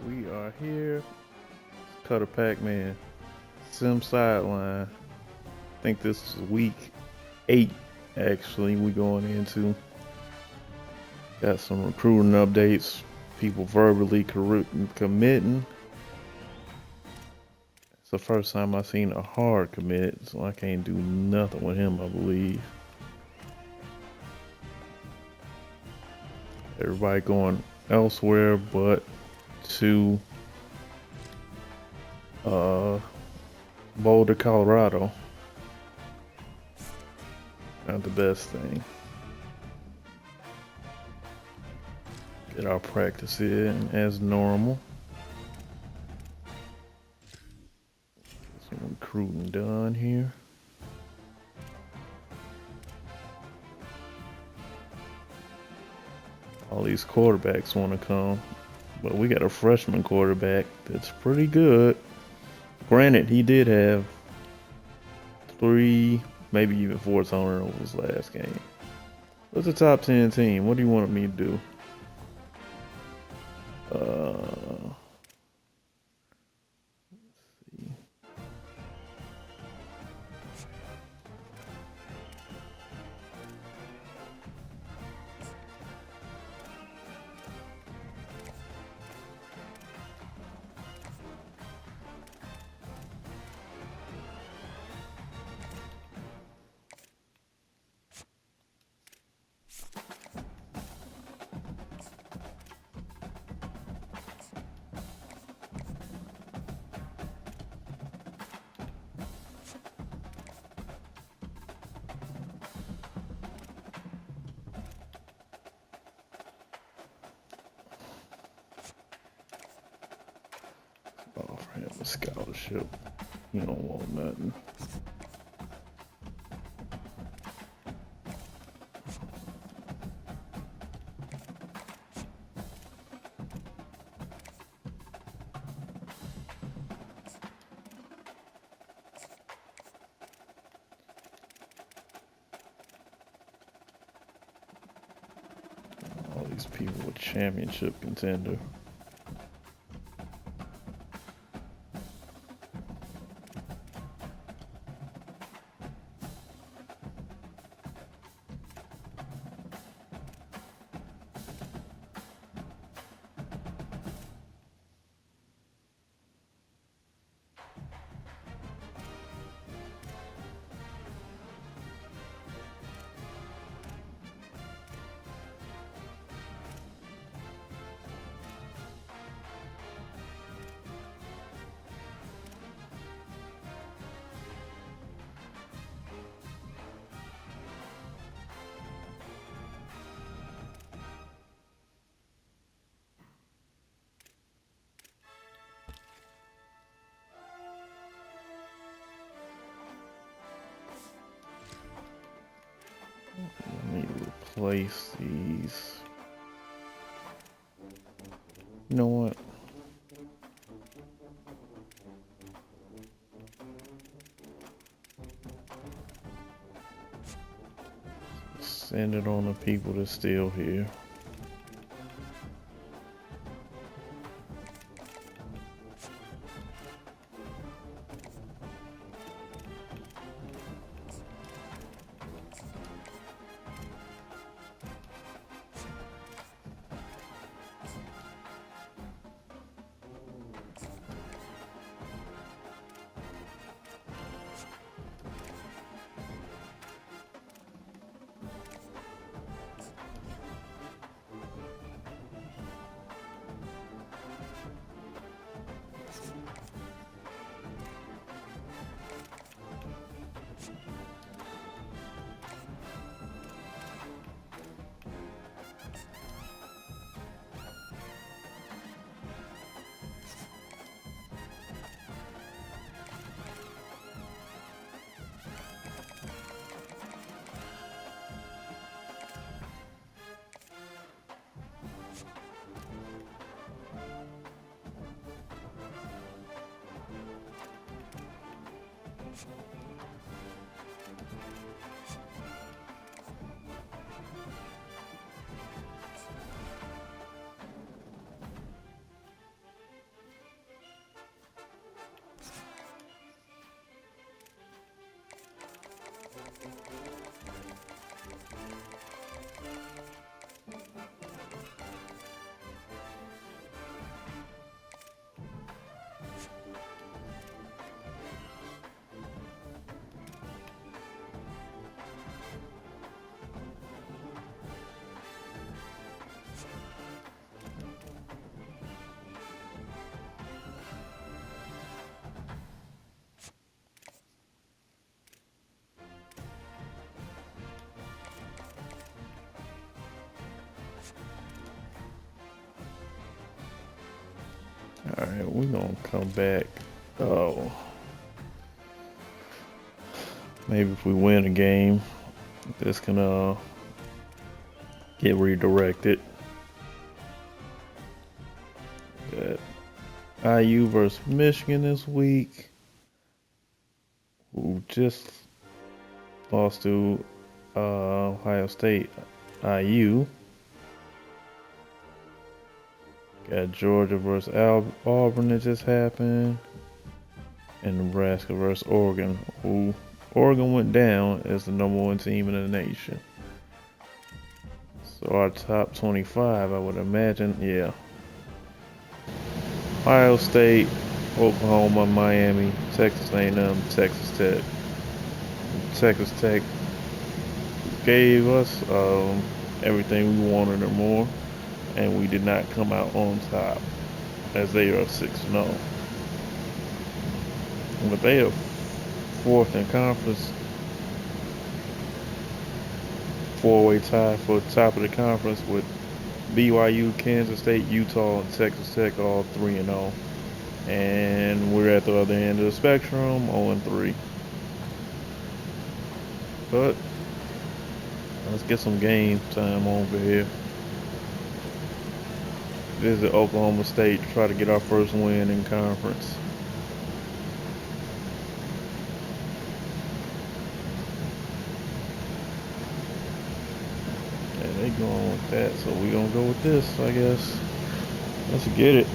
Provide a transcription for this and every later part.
We are here. Cutter Pac-Man. Sim sideline. I think this is week 8 actually we going into. Got some recruiting updates. People verbally committing. It's the first time I've seen a hard commit, so I can't do nothing with him, I believe. Everybody going elsewhere but to Boulder, Colorado. Not the best thing. Get our practice in as normal. Get some recruiting done here. All these quarterbacks want to come, but we got a freshman quarterback that's pretty good. Granted, he did have 3, maybe even 4 turnovers last game. What's a top 10 team? What do you want me to do? Let's see. Offer him a scholarship. You don't want nothing. All these people with championship contender. Let me replace these. You know what? Send it on the people that's still here. Alright, we're gonna come back. Oh. Maybe if we win a game, this can get redirected. Got IU versus Michigan this week, who just lost to Ohio State. IU. Got Georgia versus Auburn that just happened, and Nebraska versus Oregon, who Oregon went down as the #1 team in the nation. So our top 25, I would imagine, yeah. Ohio State, Oklahoma, Miami, Texas A&M, Texas Tech. Texas Tech gave us everything we wanted or more, and we did not come out on top, as they are 6-0. But they are 4th in conference, 4-way tie for top of the conference with BYU, Kansas State, Utah, and Texas Tech, all 3-0. And we're at the other end of the spectrum, 0-3. But let's get some game time over here. Visit Oklahoma State to try to get our first win in conference. Yeah, they going with that, so we gonna go with this, I guess. Let's get it.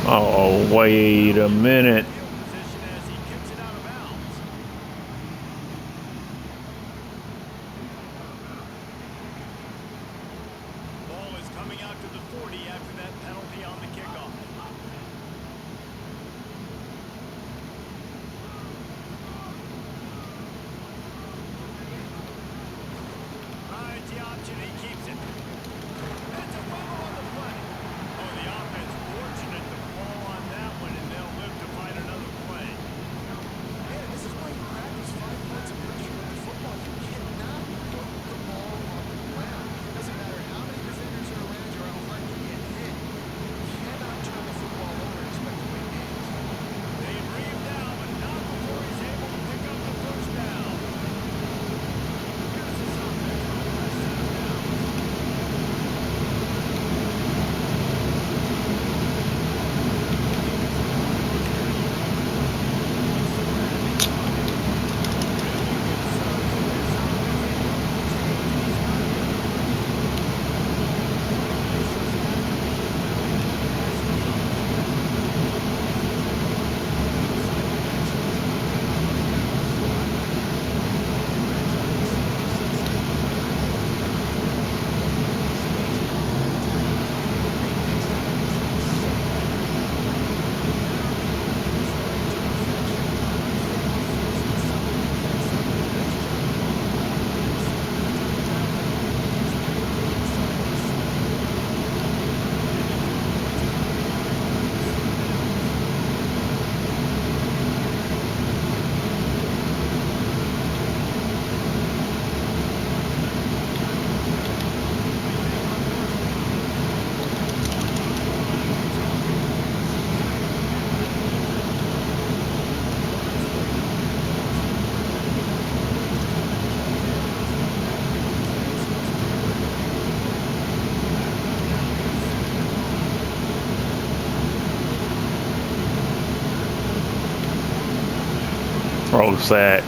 Oh, wait a minute. Ball is coming out to the 40 after that penalty on the kickoff. Finds the option, he keeps it. That's a fumble on the play. Oh, the offense fortunate to fall on that one, and they'll live to fight another play. Man, this is why you practice 5 points of pressure with the football. You cannot put the ball on the ground. It doesn't matter how many defenders are around you or how hard you get hit. You Oh, sack.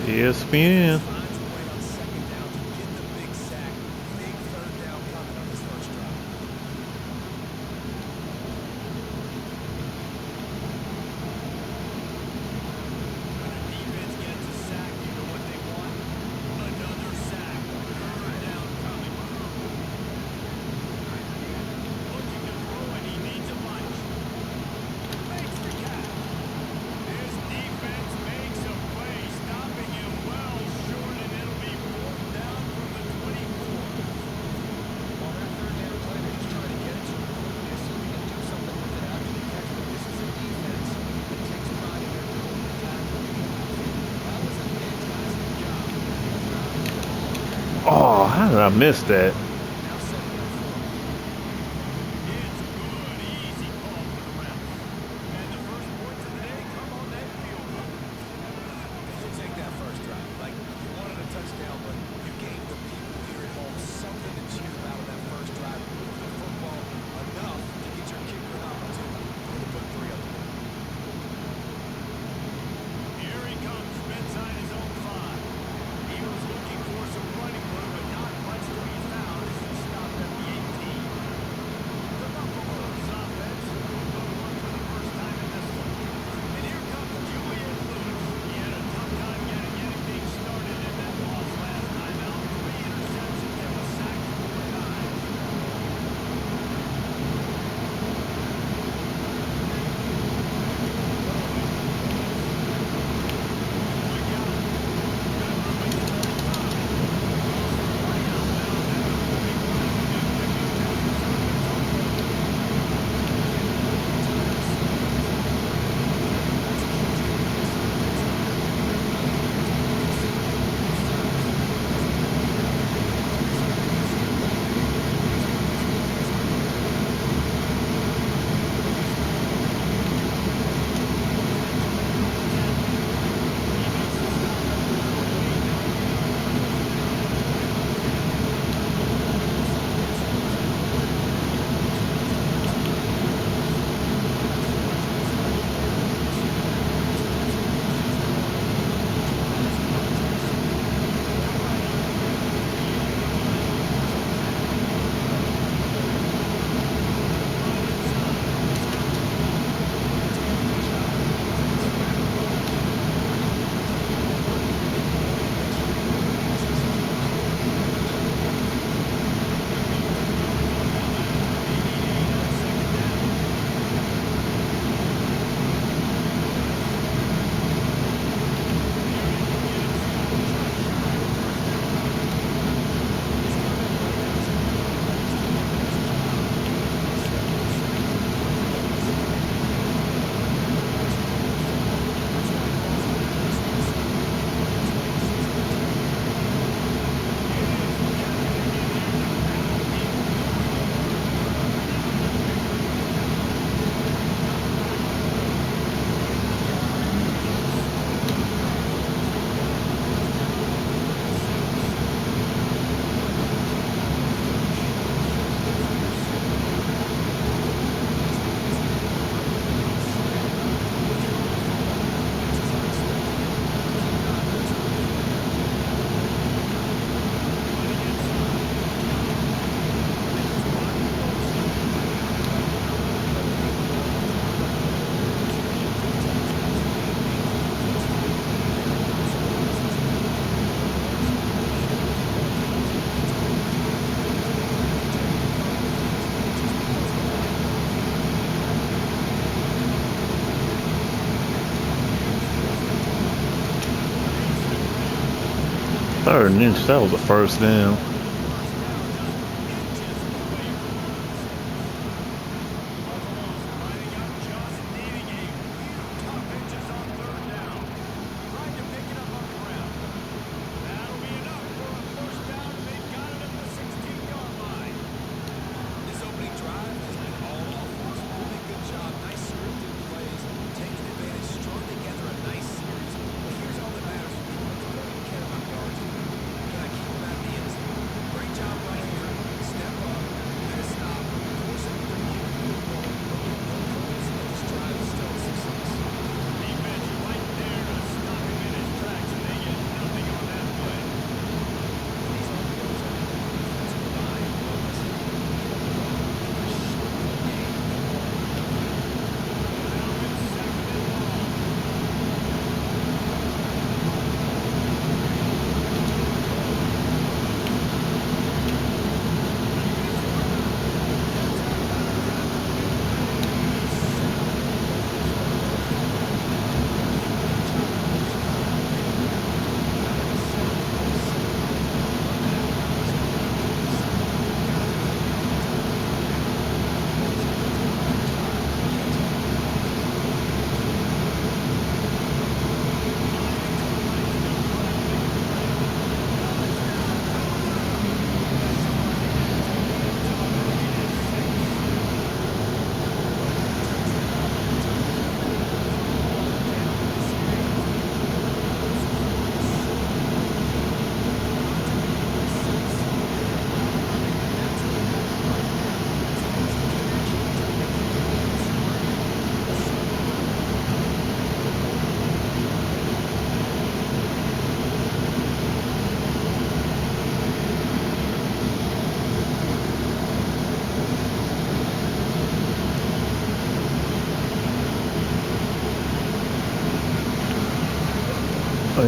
ESPN. Oh, how did I miss that? Third and inch, that was a first down.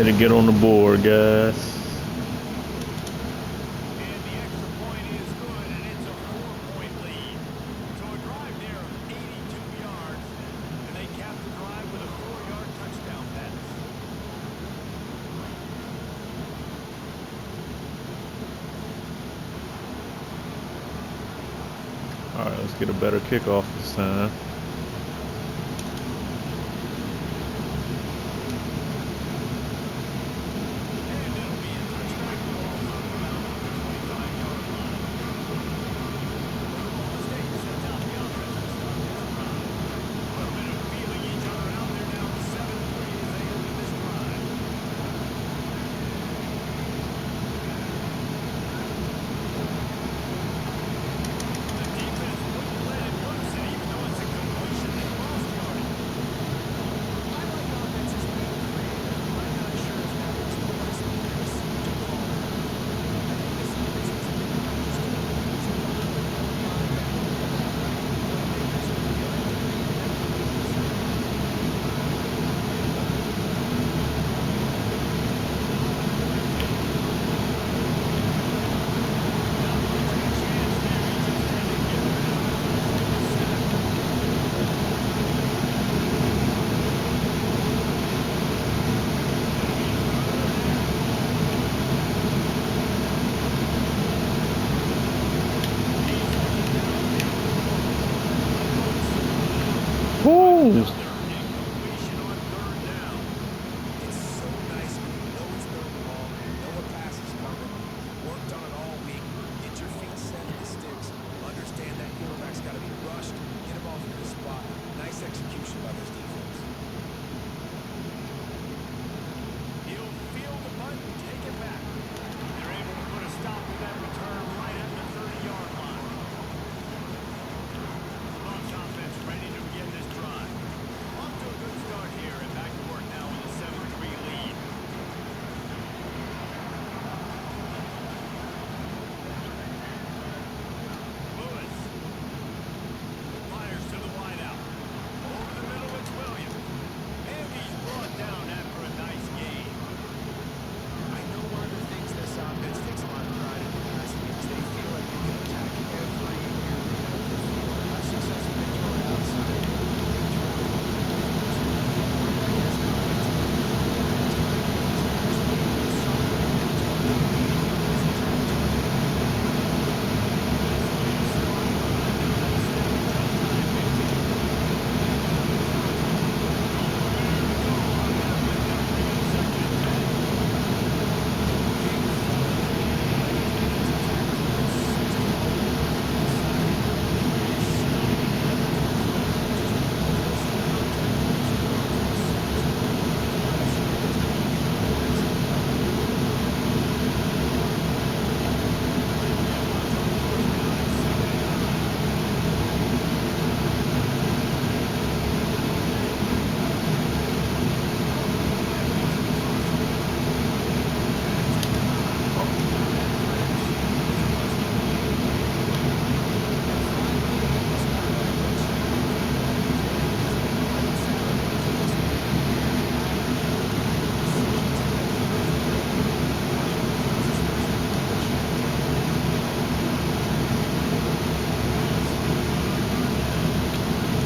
Way to get on the board, guys. And the extra point is good, and it's a 4-point lead. So a drive there of 82 yards, and they cap the drive with a 4-yard touchdown pass. All right, let's get a better kickoff this time. And it'll be a touchback ball from around the 25-yard line. Oklahoma State sends out the offense to start this drive. A little bit of feeling each other out there now, 7-3 as they enter this drive. The defense wouldn't let it loose, and even though it's a completion, they lost yardage. I like offenses being creative. I'm not sure if that was the best place to call it. I think this offense is a bit more just a little bit more line and a little bit more playmakers who can get into it. Woo! Incompletion on 3rd down. It's so nice when you know it's third and long, you know a pass is coming, you worked on it all week, get your feet set in the sticks, understand that quarterback's got to be rushed, get him off in the spot. Nice execution by this defense. He'll feel the punt and take it back. They're able to put a stop to that return right at the 30-yard line. The Bucs offense ready to begin this drive. Off to a good start here and back to work now with a 7-3 lead. Lewis fires to the wideout. Over the middle, it's Williams. And he's brought down after a nice gain. I know one of the things this offense takes a lot of pride in the passing is they feel like they can attack every area of the field. How successful they throw it outside.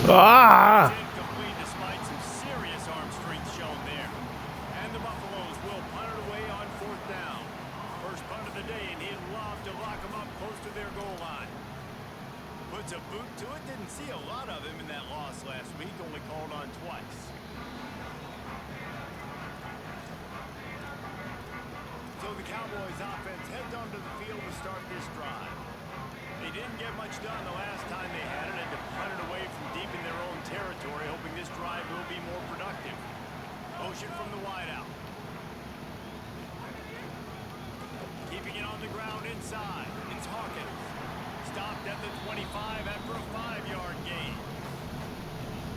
Ah! Incomplete despite some serious arm strength shown there. And the Buffaloes will punt it away on 4th down. First punt of the day, and he'd love to lock them up close to their goal line. Puts a boot to it. Didn't see a lot of him in that loss last week. Only called on twice. So the Cowboys offense heads onto the field to start this drive. They didn't get much done the last time they had it, and to punt it away from deep in their own territory, hoping this drive will be more productive. Motion from the wideout. Keeping it on the ground inside. It's Hawkins. Stopped at the 25 after a 5-yard gain.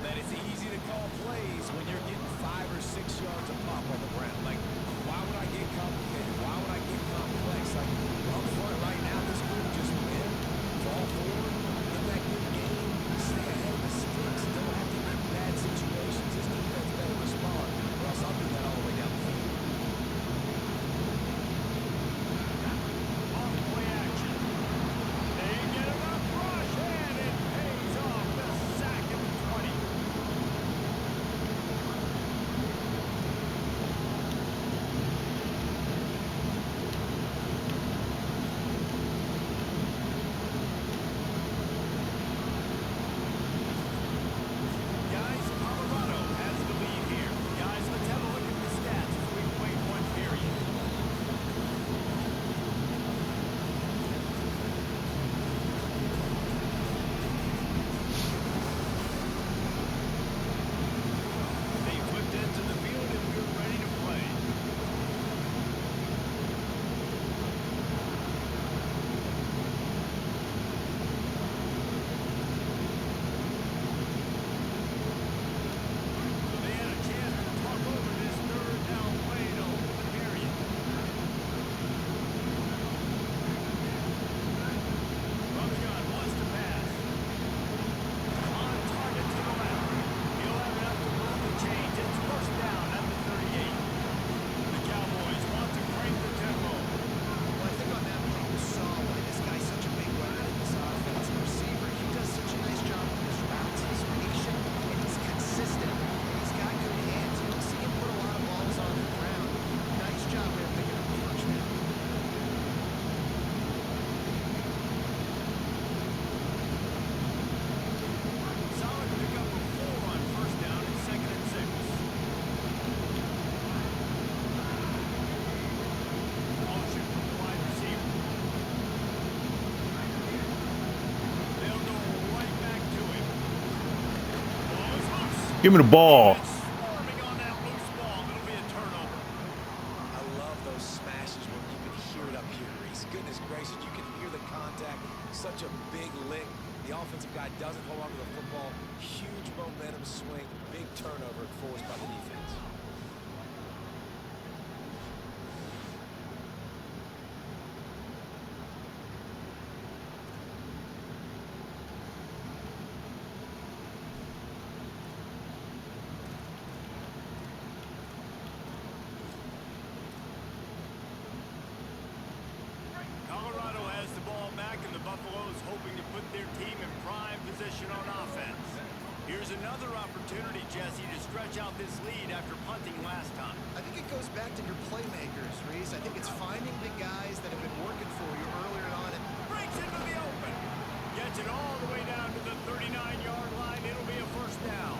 That it's easy to call plays when you're getting 5 or 6 yards a pop on the ground. Like, why would I get complicated? Why would I get complex? Like, up front right now, this group just win, fall forward, get that good game, stay ahead of the sticks, don't have to get in bad situations. This defense better respond, or else I'll do that all the way down the field. Give me the ball. It's swarming on that loose ball. It'll be a turnover. I love those smashes where you can hear it up here, Reese. Goodness gracious, you can hear the contact. Such a big lick. The offensive guy doesn't hold on to the football. Huge momentum swing. Big turnover forced by the defense. Colorado has the ball back, and the Buffaloes hoping to put their team in prime position on offense. Here's another opportunity, Jesse, to stretch out this lead after punting last time. I think it goes back to your playmakers, Reese. I think it's finding the guys that have been working for you earlier on. And Breaks into the open. Gets it all the way down to the 39-yard line. It'll be a first down.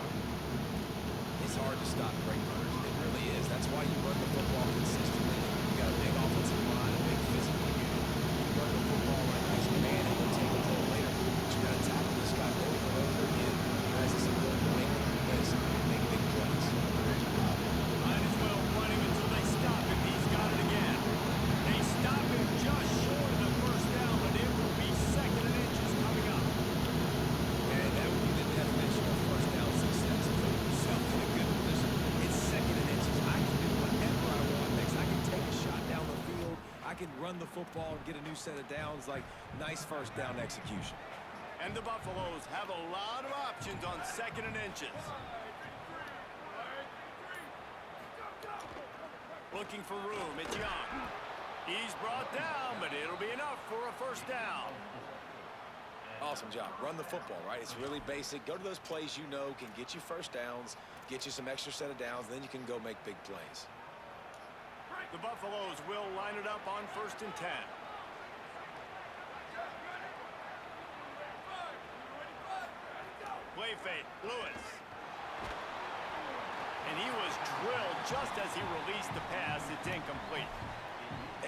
It's hard to stop great runners. It really is. That's why you run the football consistently. You got a big offensive line, a big physical unit. You run the football like this man, and will take a toll later. But you got to tackle this guy over and over again. Guys, this ability to make plays, make big plays. Might as well run him until they stop him. He's got it again. They stop him just short of the first down, but it will be second and inches coming up. And that would be the definition of first down success. Put yourself in a good position. It's second and inches. I can do whatever I want next. I can take a shot down the field. I can run the football and get a new set of downs. Like, nice first down execution. And the Buffaloes have a lot of options on second and inches. Looking for room. It's Young. He's brought down, but it'll be enough for a first down. Awesome job. Run the football, right? It's really basic. Go to those plays you know can get you first downs, get you some extra set of downs, then you can go make big plays. The Buffaloes will line it up on 1st and 10. Play fake, Lewis. And he was drilled just as he released the pass. It's incomplete.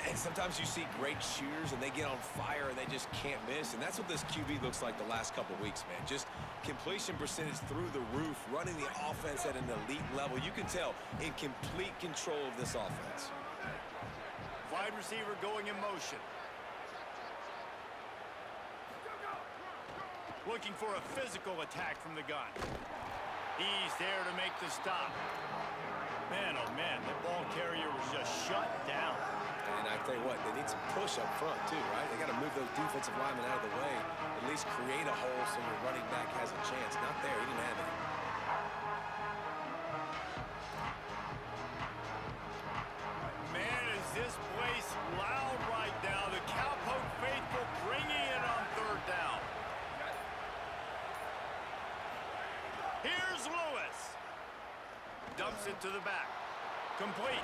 And sometimes you see great shooters and they get on fire and they just can't miss. And that's what this QB looks like the last couple weeks, man. Just completion percentage through the roof, running the offense at an elite level. You can tell in complete control of this offense. Wide receiver going in motion. Looking for a physical attack from the gun. He's there to make the stop. Man, oh man, the ball carrier was just shut down. And I tell you what, they need some push up front too, right? They got to move those defensive linemen out of the way, at least create a hole so your running back has a chance. Not there, he didn't have it. Man, is this place loud right now. The Cowpoke faithful bringing it on 3rd down. Here's Lewis. Dumps it to the back. Complete.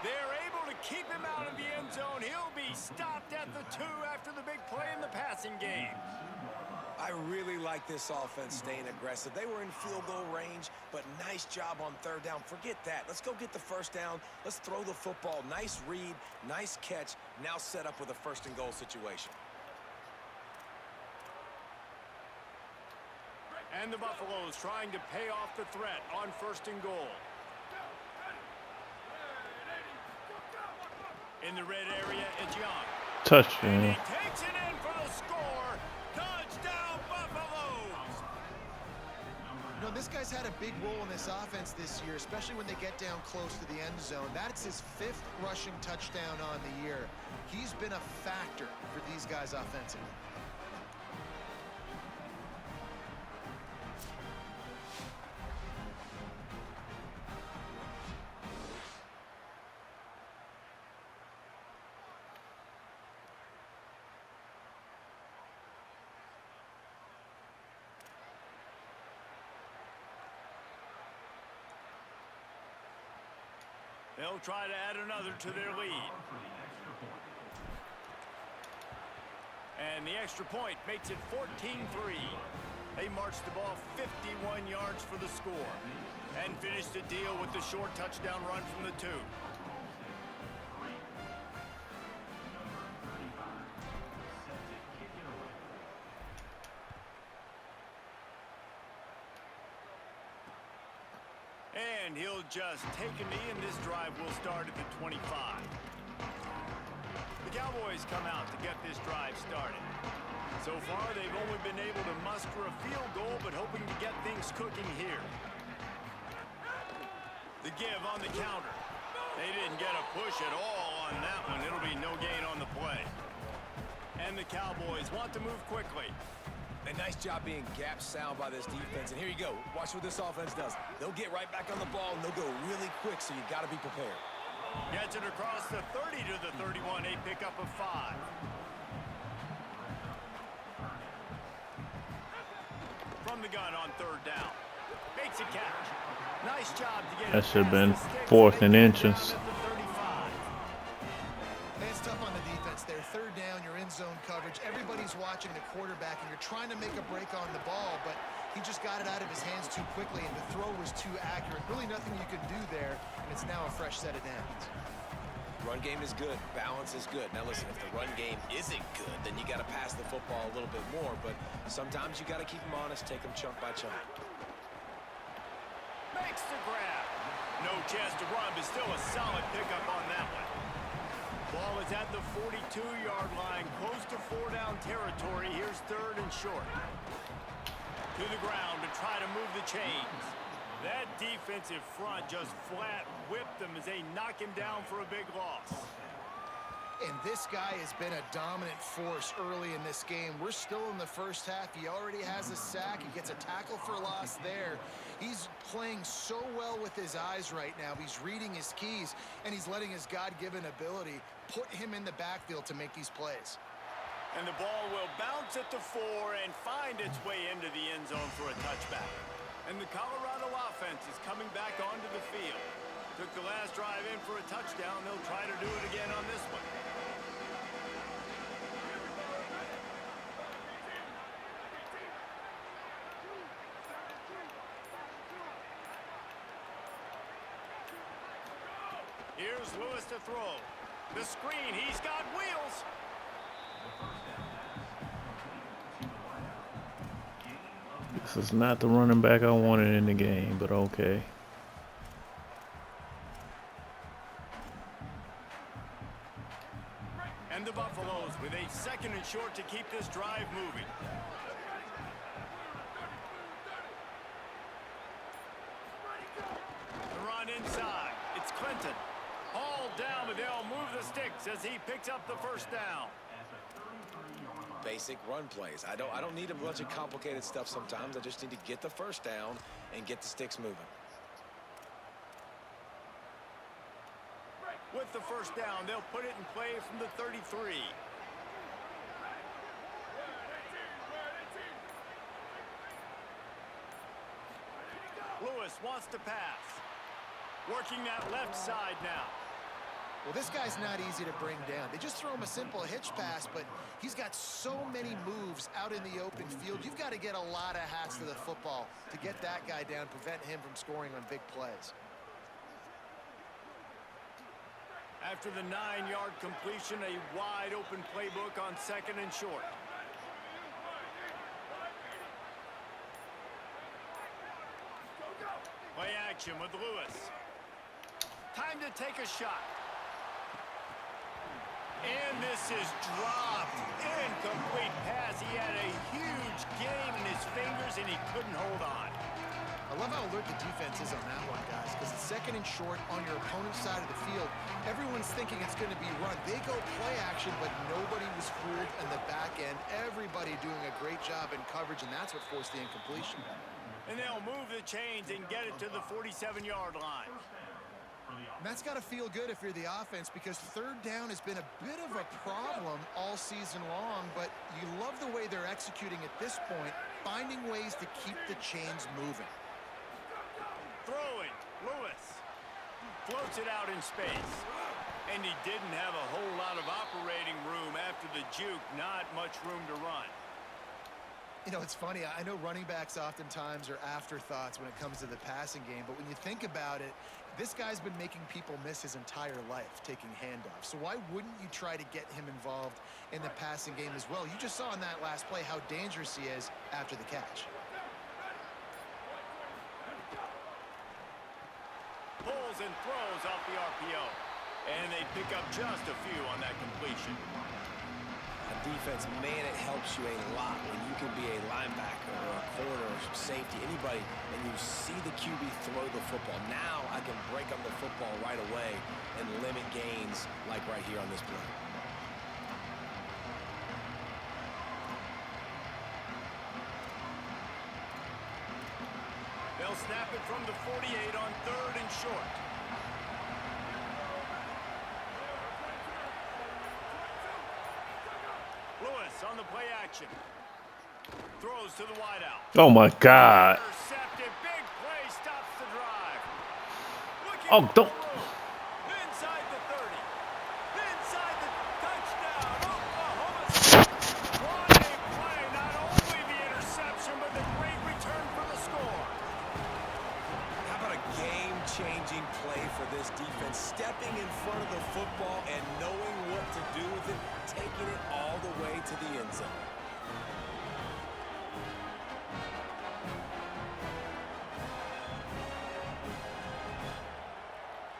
They're able to keep him out of the end zone. He'll be stopped at the 2 after the big play in the passing game. I really like this offense staying aggressive. They were in field goal range, but nice job on 3rd down. Forget that. Let's go get the first down. Let's throw the football. Nice read, nice catch. Now set up with a 1st and goal situation. And the Buffaloes trying to pay off the threat on 1st and goal. In the red area, it's Young. And Touchdown. he takes it in for the score. Touchdown, Buffaloes! you know, this guy's had a big role in this offense this year, especially when they get down close to the end zone. That's his 5th rushing touchdown on the year. He's been a factor for these guys offensively. They'll try to add another to their lead. And the extra point makes it 14-3. They marched the ball 51 yards for the score and finished the deal with the short touchdown run from the 2. And he'll just take a knee, and this drive will start at the 25. The Cowboys come out to get this drive started. So far, they've only been able to muster a field goal, but hoping to get things cooking here. The give on the counter. They didn't get a push at all on that one. It'll be no gain on the play. And the Cowboys want to move quickly. A nice job being gap sound by this defense. And here you go. Watch what this offense does. They'll get right back on the ball, and they'll go really quick, so you got to be prepared. Gets it across the 30 to the 31, a pickup of 5. From the gun on 3rd down. Makes a catch. Nice job to get That should have been 4th and inches. It's tough on the defense there. 3rd down, you're in zone coverage. Everybody's watching the quarterback, and you're trying to make a break on the ball, but he just got it out of his hands too quickly, and the throw was too accurate. Really nothing you can do there, and it's now a fresh set of downs. Run game is good. Balance is good. Now listen, if the run game isn't good, then you got to pass the football a little bit more, but sometimes you got to keep them honest, take them chunk by chunk. Makes the grab. No chance to run, but still a solid pickup on that one. Ball is at the 42-yard line, close to 4-down territory. Here's 3rd and short. To the ground to try to move the chains. That defensive front just flat whipped them as they knock him down for a big loss. And this guy has been a dominant force early in this game. We're still in the first half. He already has a sack. He gets a tackle for loss there. He's playing so well with his eyes right now. He's reading his keys, and he's letting his God-given ability put him in the backfield to make these plays. And the ball will bounce at the 4 and find its way into the end zone for a touchback. And the Colorado offense is coming back onto the field. Took the last drive in for a touchdown. They'll try to do it again on this one. Here's Lewis to throw. The screen, he's got wheels. This is not the running back I wanted in the game, but okay. And the Buffaloes with a 2nd and short to keep this drive moving. The run inside. It's Clinton. Hauled down, but they'll move the sticks as he picks up the 1st down. Basic run plays. I don't need a bunch of complicated stuff sometimes. I just need to get the 1st down and get the sticks moving. With the 1st down, they'll put it in play from the 33. Lewis wants to pass. Working that left side now. Well, this guy's not easy to bring down. They just throw him a simple hitch pass, but he's got so many moves out in the open field. You've got to get a lot of hats to the football to get that guy down, prevent him from scoring on big plays. After the 9-yard completion, a wide open playbook on 2nd and short. Play action with Lewis. Time to take a shot. And this is dropped. Incomplete pass. He had a huge game in his fingers, and he couldn't hold on. I love how alert the defense is on that one, guys, because it's 2nd and short on your opponent's side of the field. Everyone's thinking it's going to be run. They go play action, but nobody was fooled in the back end. Everybody doing a great job in coverage, and that's what forced the incompletion. And they'll move the chains and get it to the 47-yard line. And that's got to feel good if you're the offense, because 3rd down has been a bit of a problem all season long, but you love the way they're executing at this point, finding ways to keep the chains moving. Throwing, Lewis floats it out in space. And he didn't have a whole lot of operating room after the juke, not much room to run. You know, it's funny. I know running backs oftentimes are afterthoughts when it comes to the passing game, but when you think about it, this guy's been making people miss his entire life taking handoffs. So why wouldn't you try to get him involved in the passing game as well? You just saw in that last play how dangerous he is after the catch. goes and throws off the RPO. And they pick up just a few on that completion. Defense, man, it helps you a lot when you can be a linebacker or a corner or safety, anybody, and you see the QB throw the football. Now I can break up the football right away and limit gains like right here on this play. They'll snap it from the 48 on 3rd and short. Lewis on the play action. Throws to the wideout. Oh my God. Intercepted. Big play stops the drive. Oh, don't. Inside the 30. Inside the touchdown. Oklahoma. What a play. Not only the interception, but the great return for the score. How about a game-changing play for this defense? Stepping in front of the football and knowing what to do with it, taking it all the way to the end zone.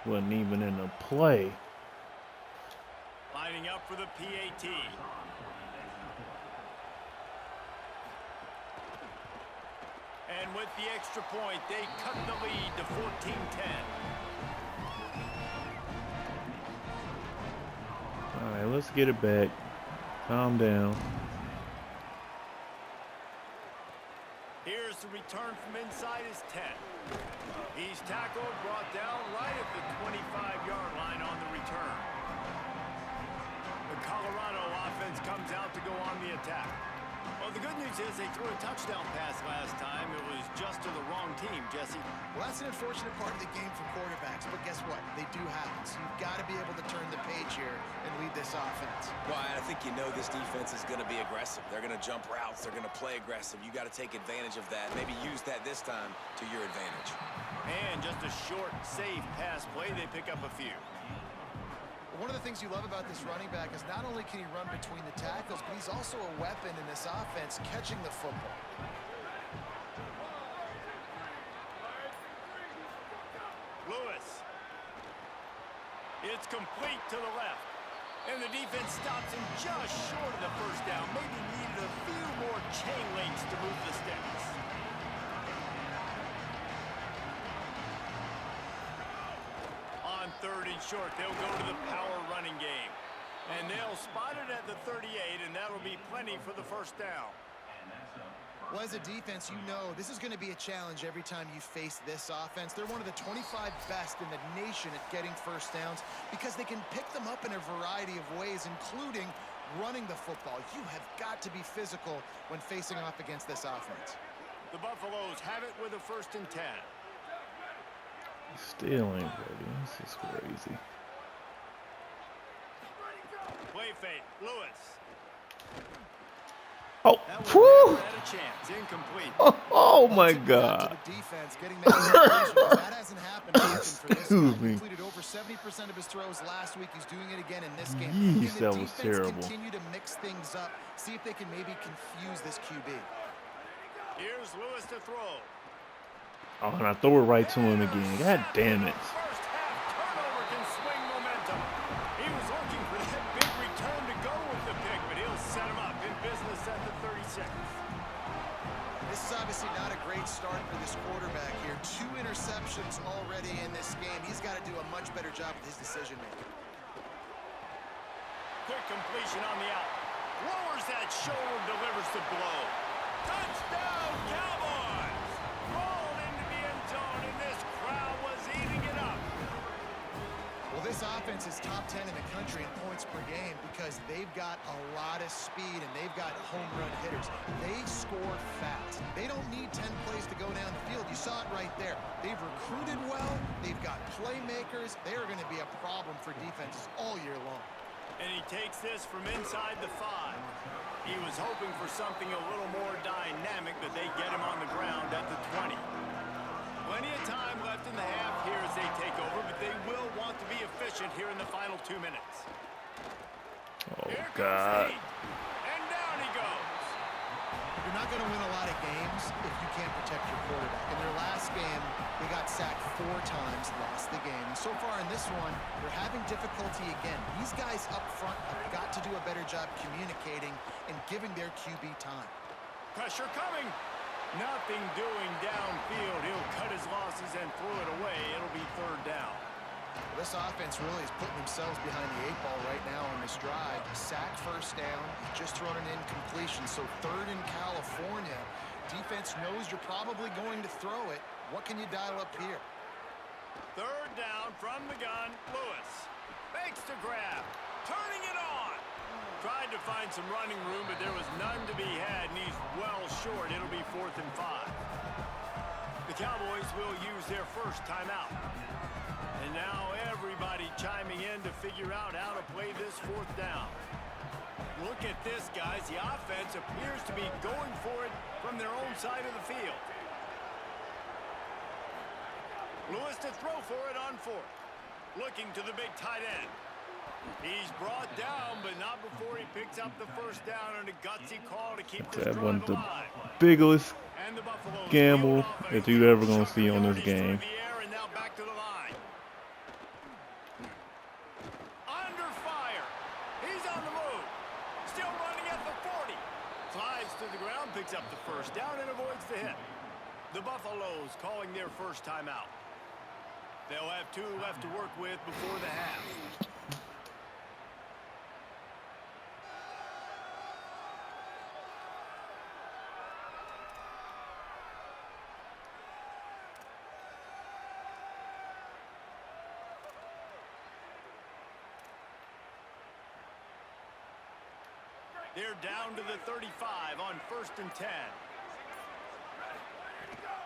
Wasn't even in the play. Lining up for the PAT. And with the extra point, they cut the lead to 14-10. All right, let's get it back. Calm down. Here's the return from inside his 10. He's tackled, brought down right at the 25-yard line on the return. The Colorado offense comes out to go on the attack. Well, the good news is they threw a touchdown pass last time. It was just to the wrong team, Jesse. Well, that's an unfortunate part of the game for quarterbacks, but guess what? They do happen. So you've got to be able to turn the page here and lead this offense. Well, I think you know this defense is going to be aggressive. They're going to jump routes. They're going to play aggressive. You got to take advantage of that. Maybe use that this time to your advantage. And just a short, safe pass play. They pick up a few. One of the things you love about this running back is not only can he run between the tackles, but he's also a weapon in this offense, catching the football. Lewis. It's complete to the left. And the defense stops him just short of the first down. Maybe needed a few more chain links to move the sticks. On 3rd and short, they'll go to the power running game. And they'll spot it at the 38, and that'll be plenty for the first down. Well, as a defense, you know this is going to be a challenge every time you face this offense. They're one of the 25 best in the nation at getting first downs because they can pick them up in a variety of ways, including running the football. You have got to be physical when facing off against this offense. The Buffaloes have it with a 1st and 10. Still ain't ready. This is crazy. Play fake. Lewis. Oh, That whew. one had a chance. Incomplete. Oh my God. To the defense, getting that completion. That hasn't happened often for this Excuse guy. me. Completed over 70% of his throws last week. He's doing it again in this game. Yeesh, Can the that was defense terrible. continue to mix things up, see if they can maybe confuse this QB. Here's Lewis to throw. Oh, and I throw it right to him again. God damn it. First half turnover can swing momentum. He was looking for that big return to go with the pick, but he'll set him up in business at the 36. This is obviously not a great start for this quarterback here. 2 interceptions already in this game. He's got to do a much better job with his decision making. Quick completion on the out. Lowers that shoulder, delivers the blow. Touchdown, Cowboys! Rolled into the end zone, and this crowd was eating it up. Well, this offense is top 10 in the country in points per game because they've got a lot of speed and they've got home run hitters. They score fast. They don't need 10 plays to go down the field. You saw it right there. They've recruited well. They've got playmakers. They are going to be a problem for defenses all year long. And he takes this from inside the 5. He was hoping for something a little more dynamic, but they get him on the ground at the 20. Plenty of time left in the half here as they take over, but they will want to be efficient here in the final 2 minutes. Oh, Here God. comes Heat, and down he goes. You're you're not going to win a lot of games if you can't protect your quarterback. In their last game, they got sacked 4 times, lost the game. And so far in this one, they're having difficulty again. These guys up front have got to do a better job communicating and giving their QB time. Pressure coming. Nothing doing downfield. He'll cut his losses and throw it away. It'll be 3rd down. This offense really is putting themselves behind the 8 ball right now on this drive. Sack, 1st down, just thrown an incompletion. So 3rd in California. Defense knows you're probably going to throw it. What can you dial up here? 3rd down from the gun. Lewis fakes to grab, turning it on. Tried to find some running room, but there was none to be had, and he's well short. It'll be 4th and 5. The Cowboys will use their first timeout. And now everybody chiming in to figure out how to play this 4th down. Look at this, guys. The offense appears to be going for it from their own side of the field. Lewis to throw for it on 4th. Looking to the big tight end. He's brought down, but not before he picks up the 1st down on a gutsy call to keep this drive alive. Biggest And the Buffaloes gamble that you ever gonna see on this Chucking the game. yards through the air and now back to the line. Under fire. He's on the move. Still running at the 40. Slides to the ground, picks up the 1st down and avoids the hit. The Buffaloes calling their first timeout. They'll have 2 left to work with before the half. They're down to the 35 on 1st and 10.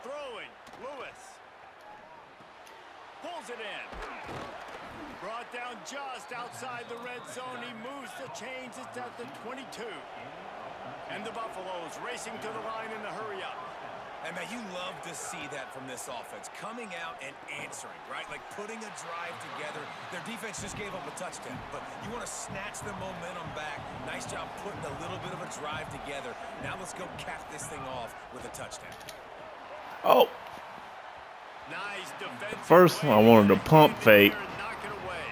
Throwing, Lewis. Pulls it in. Brought down just outside the red zone. He moves the chains. It's at the 22. And the Buffaloes racing to the line in the hurry up. And man, you love to see that from this offense. Coming out and answering, right? Like putting a drive together. Their defense just gave up a touchdown, but you want to snatch the momentum back. Nice job putting a little bit of a drive together. Now let's go cap this thing off with a touchdown. Oh, Nice defensive first I wanted to pump fake. Knock it away.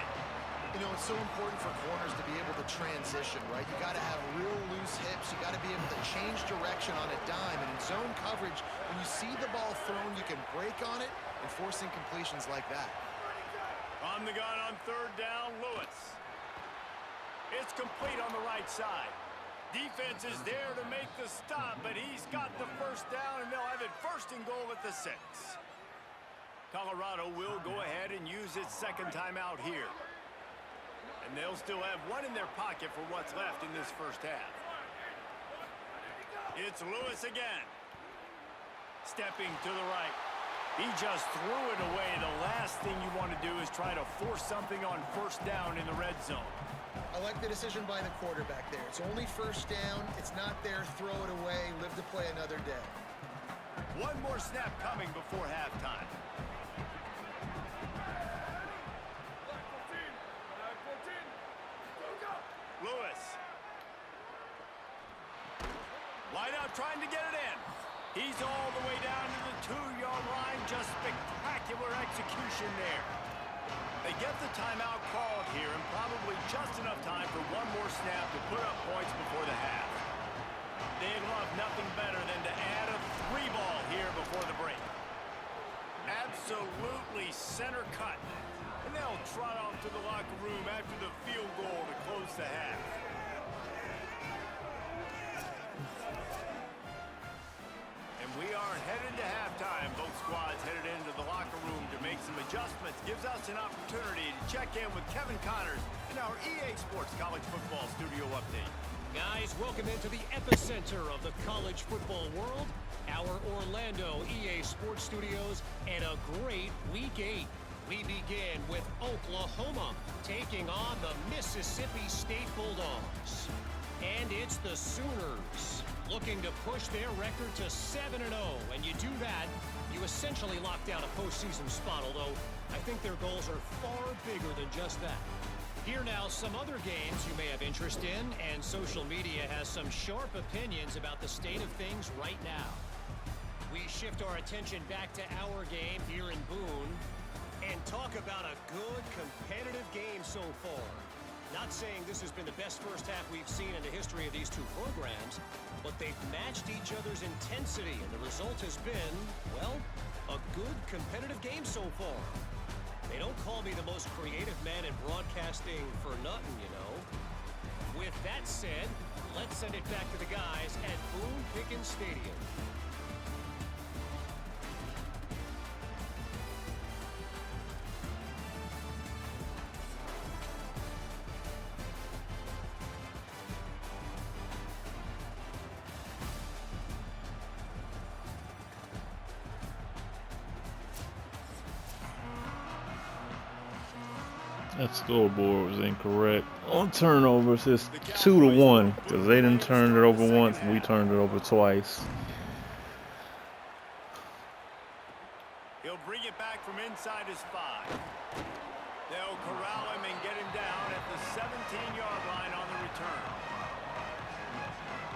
You know, it's so important for corners to be able to transition, right? You got to have real loose hips. You got to be able to change direction on a dime. And in zone coverage, when you see the ball thrown, you can break on it and force incompletions like that. On the gun on 3rd down, Lewis. It's complete on the right side. Defense is there to make the stop, but he's got the 1st down, and they'll have it 1st and goal at the 6. Colorado will go ahead and use its 2nd timeout here. And they'll still have 1 in their pocket for what's left in this 1st half. It's Lewis again. Stepping to the right. He just threw it away. The last thing you want to do is try to force something on 1st down in the red zone. I like the decision by the quarterback there. It's only 1st down. It's not there. Throw it away. Live to play another day. 1 more snap coming before halftime. Lewis. Wide out trying to get it in. He's all the way down to the 2-yard line. Just spectacular execution there. They get the timeout called here and probably just enough time for 1 more snap to put up points before the half. They'd love nothing better than to add a 3 ball here before the break. Absolutely center cut. And they'll trot off to the locker room after the field goal to close the half. And we are headed to halftime. Both squads headed into the locker room to make some adjustments. Gives us an opportunity to check in with Kevin Connors in our EA Sports College Football Studio Update. Guys, welcome into the epicenter of the college football world, our Orlando EA Sports Studios, and a great Week 8. We begin with Oklahoma taking on the Mississippi State Bulldogs. And it's the Sooners looking to push their record to 7-0. And you do that, you essentially lock down a postseason spot, although I think their goals are far bigger than just that. Here now, some other games you may have interest in, and social media has some sharp opinions about the state of things right now. We shift our attention back to our game here in Boone and talk about a good, competitive game so far. Not saying this has been the best first half we've seen in the history of these two programs, but they've matched each other's intensity, and the result has been, well, a good, competitive game so far. They don't call me the most creative man in broadcasting for nothing, you know. With that said, let's send it back to the guys at Boone Pickens Stadium. That scoreboard was incorrect. On turnovers, it's 2-1 because they didn't turn it over once and we turned it over twice. He'll bring it back from inside his 5. They'll corral him and get him down at the 17-yard line on the return.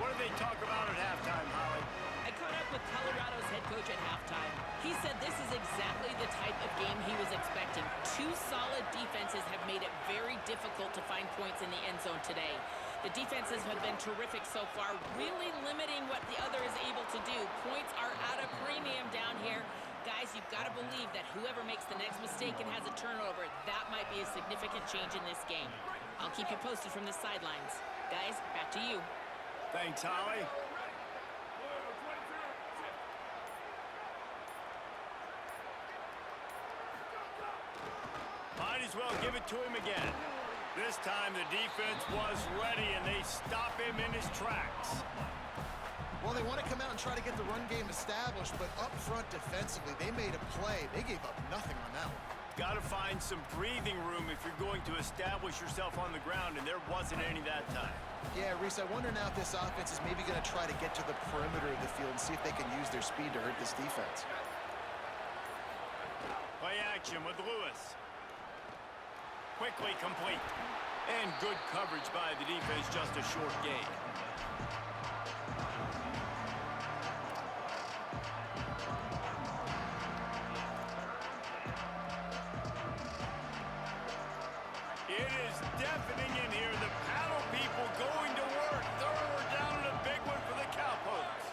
What did they talk about at halftime, Holly? I caught up with Colorado's head coach at halftime. He said this is exactly the type of game he was expecting. Two solid defenses have made it very difficult to find points in the end zone today. The defenses have been terrific so far, really limiting what the other is able to do. Points are at a premium down here. Guys, you've got to believe that whoever makes the next mistake and has a turnover, that might be a significant change in this game. I'll keep you posted from the sidelines. Guys, back to you. Thanks, Holly. Might as well give it to him again. This time the defense was ready and they stop him in his tracks. Well, they want to come out and try to get the run game established, but up front defensively, they made a play. They gave up nothing on that one. Got to find some breathing room if you're going to establish yourself on the ground, and there wasn't any that time. Yeah, Reese, I wonder now if this offense is maybe going to try to get to the perimeter of the field and see if they can use their speed to hurt this defense. Play action with Lewis. Quickly complete. And good coverage by the defense, just a short gain. It is deafening in here. The paddle people going to work. Third down and a big one for the Cowpokes.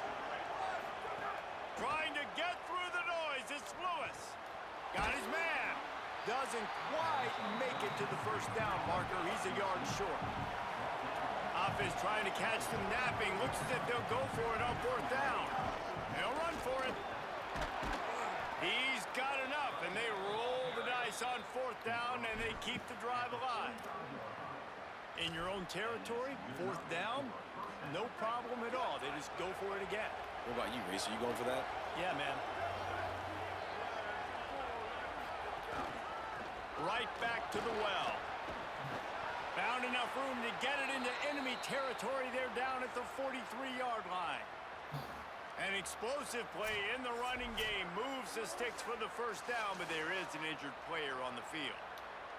Trying to get through the noise. It's Lewis. Got his man. Doesn't quite make it to the first down marker. He's a yard short. Offense trying to catch them napping. Looks as if they'll go for it on 4th down. They'll run for it. He's got enough, and they roll the dice on 4th down, and they keep the drive alive. In your own territory, 4th down, no problem at all. They just go for it again. What about you, Reese? Are you going for that? Yeah, man. Right back to the well. Found enough room to get it into enemy territory. They're down at the 43-yard line. An explosive play in the running game. Moves the sticks for the first down, but there is an injured player on the field.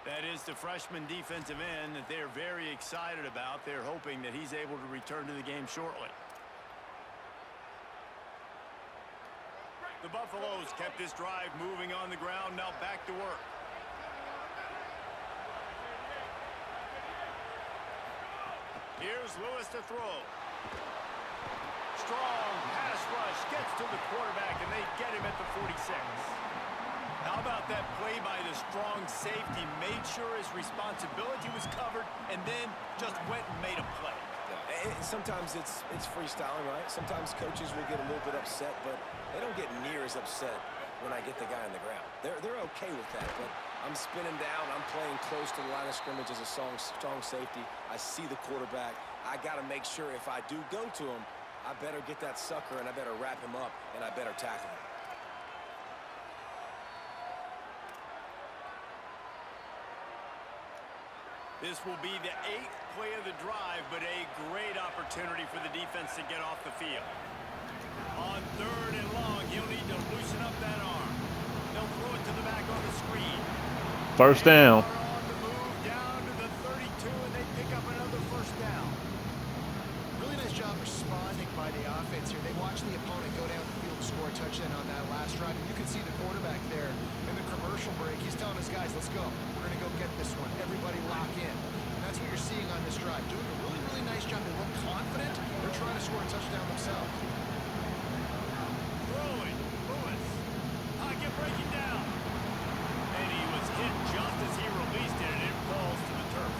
That is the freshman defensive end that they're very excited about. They're hoping that he's able to return to the game shortly. The Buffaloes kept this drive moving on the ground. Now back to work. Here's Lewis to throw. Strong pass rush gets to the quarterback, and they get him at the 46. How about that play by the strong safety? Made sure his responsibility was covered, and then just went and made a play. And sometimes it's freestyling, right? Sometimes coaches will get a little bit upset, but they don't get near as upset when I get the guy on the ground. They're okay with that, but I'm spinning down. I'm playing close to the line of scrimmage as a strong safety. I see the quarterback. I got to make sure if I do go to him, I better get that sucker, and I better wrap him up, and I better tackle him. This will be the 8th play of the drive, but a great opportunity for the defense to get off the field. On 3rd and long, he'll need to loosen up that arm. They'll throw it to the back on the screen. First down. On the move down to the here. They watched the opponent go down the field and score a touchdown on that last drive. And you can see the quarterback there in the commercial break. He's telling his guys, let's go. We're going to go get this one. Everybody lock in. And that's what you're seeing on this drive. Doing a really, really nice job. They look confident. They're trying to score a touchdown themselves. Throwing. Lewis. Pocket breaking down. And he was hit just as he released it, and it falls to the turf.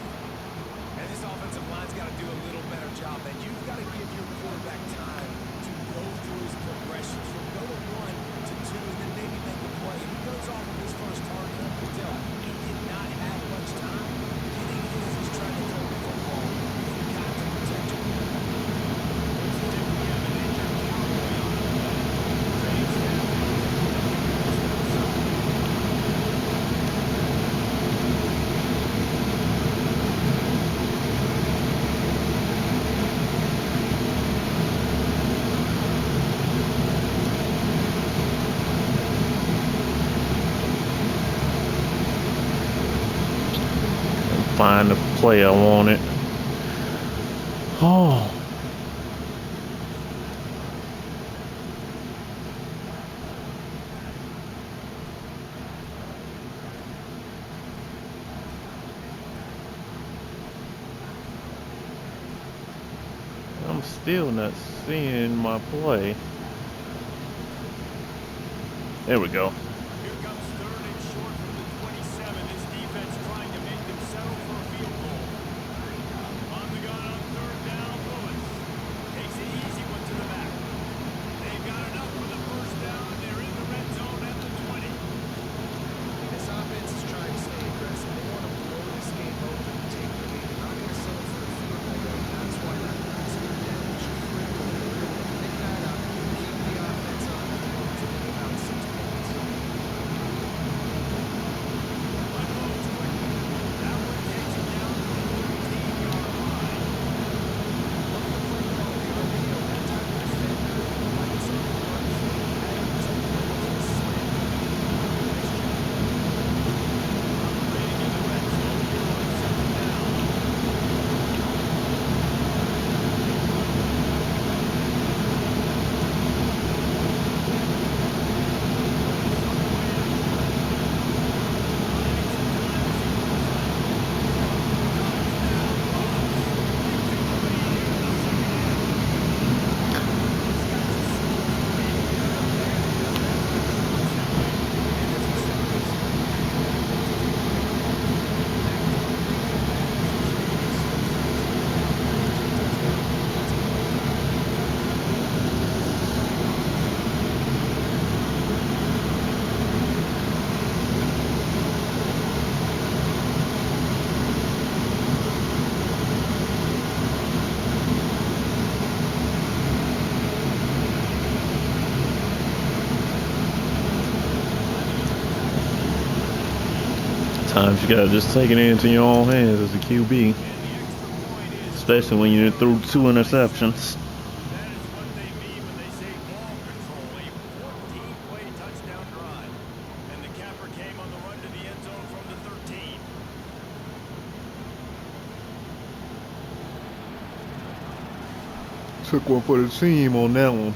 And this offensive line's got to do a little better job. And you've got to give your quarterback time to go through his progressions from go to 1 to 2 and then maybe make a play. He goes off of his first target. You can tell he did not have much time. Getting in as he's trying to throw the football. You've got to protect him. Find the play I wanted. Oh. I'm still not seeing my play. There we go. Here comes third and short from the 27. This defense trying to make them settle for a field goal. On the gun on third down, Lewis takes an easy one to the back. They've got enough for the first down. They're in the red zone at the 20. This offense is trying to stay aggressive. They want to blow this game open and take the lead. They're not going to settle for a field goal. That's why that third down is critical. They're able to pick that up, keep the offense on the field to get about 6 points. Unloads quickly. That one takes him down to the 13-yard line. Times you gotta just take it into your own hands as a QB, especially when you threw 2 interceptions. That is what they mean when they say ball control. A 14-play touchdown drive. And the capper came on the run to the end zone from the 13. Took one for the team on that one.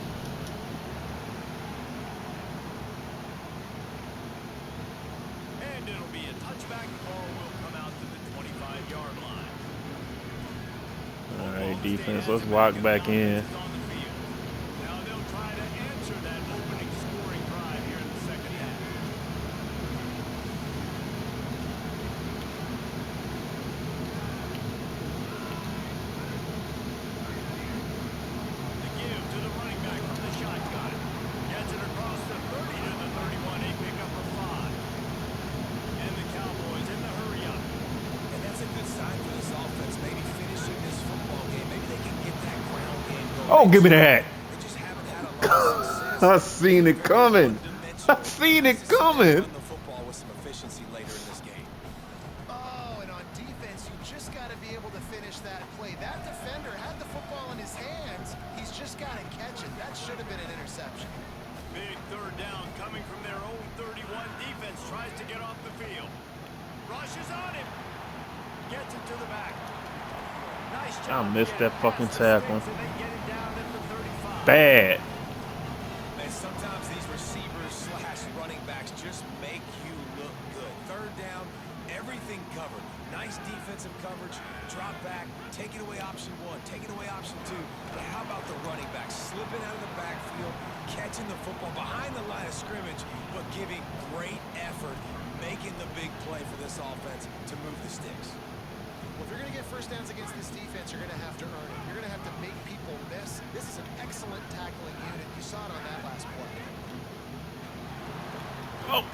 And it'll be a touchback. Ball will come out to the 25-yard line. All right, defense, let's lock back in. Now they'll try to answer that opening scoring drive here in the second half. The give to the running back from the shotgun. Gets it across the 30 to the 31. A pickup of 5. And the Cowboys in the hurry up. And that's a good sign for this offense. Maybe finishing this football game. Maybe they can get that ground game going. Oh, give me that. They just haven't had a lot of success. I seen it coming. I seen it coming. Run the football with some efficiency later in this game. Oh, and on defense, you just got to be able to finish that play. That defender had the football in his hands. He's just got to catch it. That should have been an interception. Big third down coming from their own 31. Defense tries to get off the field. Rushes on him. Gets it to the back. Nice job. I missed that fucking tackle. And they get it down at the 35. bad. Man, sometimes these receivers slash running backs just make you look good. Third down, everything covered. Nice defensive coverage, drop back, taking away option one, taking away option two. But how about the running back slipping out of the backfield, catching the football behind the line of scrimmage, but giving great effort, making the big play for this offense to move the sticks. Well, if you're going to get first downs against this defense, you're going to have to earn it. You're going to have to make people miss. This is an excellent tackling unit. You saw it on that last play. Oh,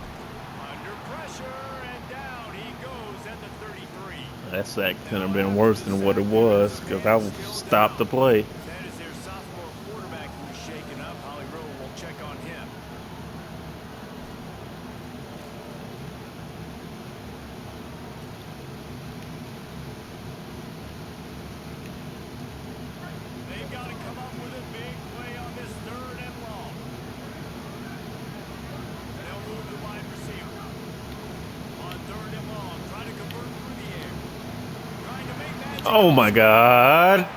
Under pressure, and down he goes at the 33. that sack could have been worse than what it was because I stopped the play. That is their sophomore quarterback who's shaken up. Holly Rowe will check on him. They've got to come up with a big play on this third and long. They'll move the wide receiver. On third and long, trying to convert through the air. Trying to make magic. Oh my God.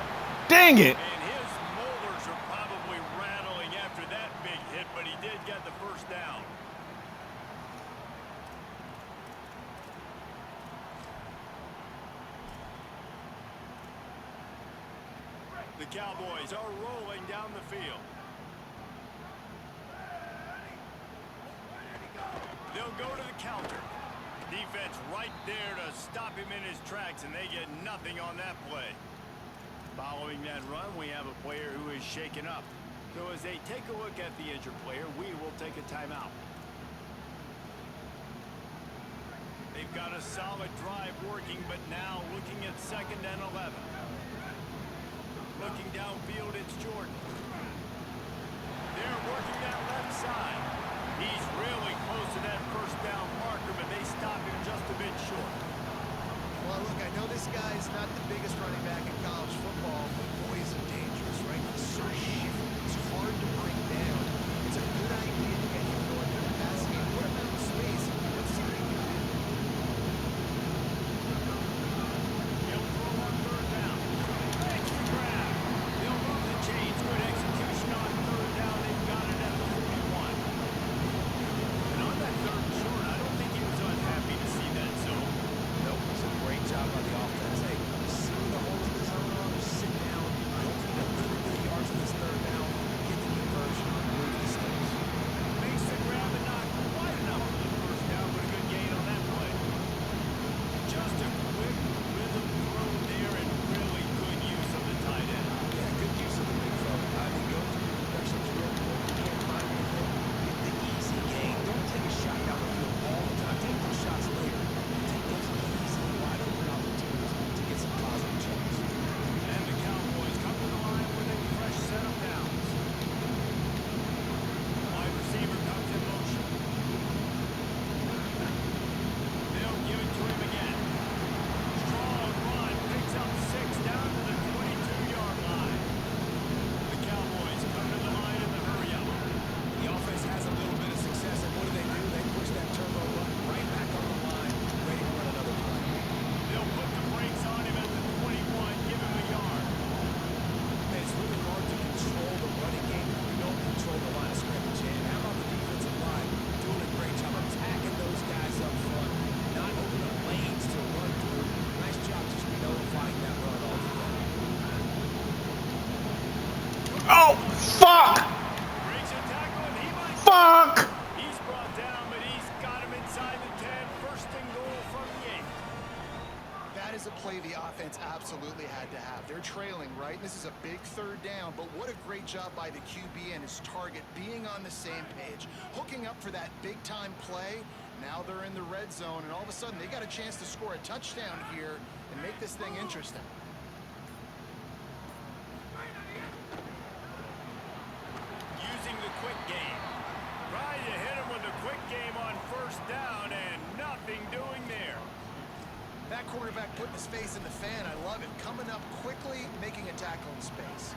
Dang it. And his molars are probably rattling after that big hit, but he did get the first down. The Cowboys are rolling down the field. They'll go to the counter. Defense right there to stop him in his tracks, and they get nothing on that play. Following that run, we have a player who is shaken up. So as they take a look at the injured player, we will take a timeout. They've got a solid drive working, but now looking at 2nd and 11. Looking downfield, it's Jordan. They're working that left side. He's really close to that first down marker, but they stop him just a bit short. Well, look, I know this guy's not the biggest running back in college football, but boy, is he dangerous, right? He's so shifty. It's hard to bring down. It's a good idea to get him going through the pass game. Put him out in space. Let's see what he can do. He'll throw on third down. Makes the grab. They'll move the chains. Good execution on third down. They've got it at the 41. And on that third and short, I don't think he was unhappy to see that zone. Nope, it's a great job by the offense. Hey, see the hole in the zone on, sit down, go for the 30 yards in this third down, get the conversion, move the sticks. Makes the grab and not quite enough for the first down, but a good gain on that play. Just a quick rhythm throw there and really good use of the tight end. Yeah, good use of the big fella. I mean, go through your progressions real quick. You can't find anything. Get the easy gain. Don't take a shot down the field all the time. Take those shots later. Take those easy, wide open opportunities to get some positive checks. And the Cowboys come to the line with a fresh set of downs. Wide receiver comes in motion. They'll give it to him again. Strong run, picks up 6 down to the 22-yard line. The Cowboys come to the line in the hurry-up. The offense has a little bit of success, and what do? They push that turbo button right back on the line, ready to run another play. They'll put the brakes on him at the 21, give him a yard. And it's really hard to control the running game if you don't control the line of scrimmage. And how about the defensive line doing a great job attacking those guys up front, not opening up lanes to run through. Nice job just nullifying that run altogether. Oh, fuck. Breaks a tackle, and he might... Fuck. He's brought down, but he's got him inside the 10. First and goal from the 8. That is a play the offense absolutely had to have. They're trailing, right? This is a big third down, but what a great job by the QB and his target being on the same page, hooking up for that big-time play. Now they're in the red zone, and all of a sudden they got a chance to score a touchdown here and make this thing interesting. Using the quick game. Trying to hit him with a quick game on first down, and nothing doing there. That quarterback putting his face in the fan, I love it. Coming up quickly, making a tackle in space.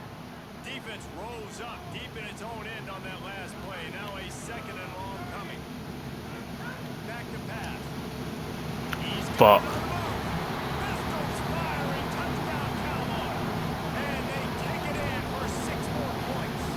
Defense rolls up deep in its own end on that last play. Now a 2nd and long coming. Back to pass. He's Fuck. Pistols firing. Touchdown Cowboys. And they take it in for 6 more points.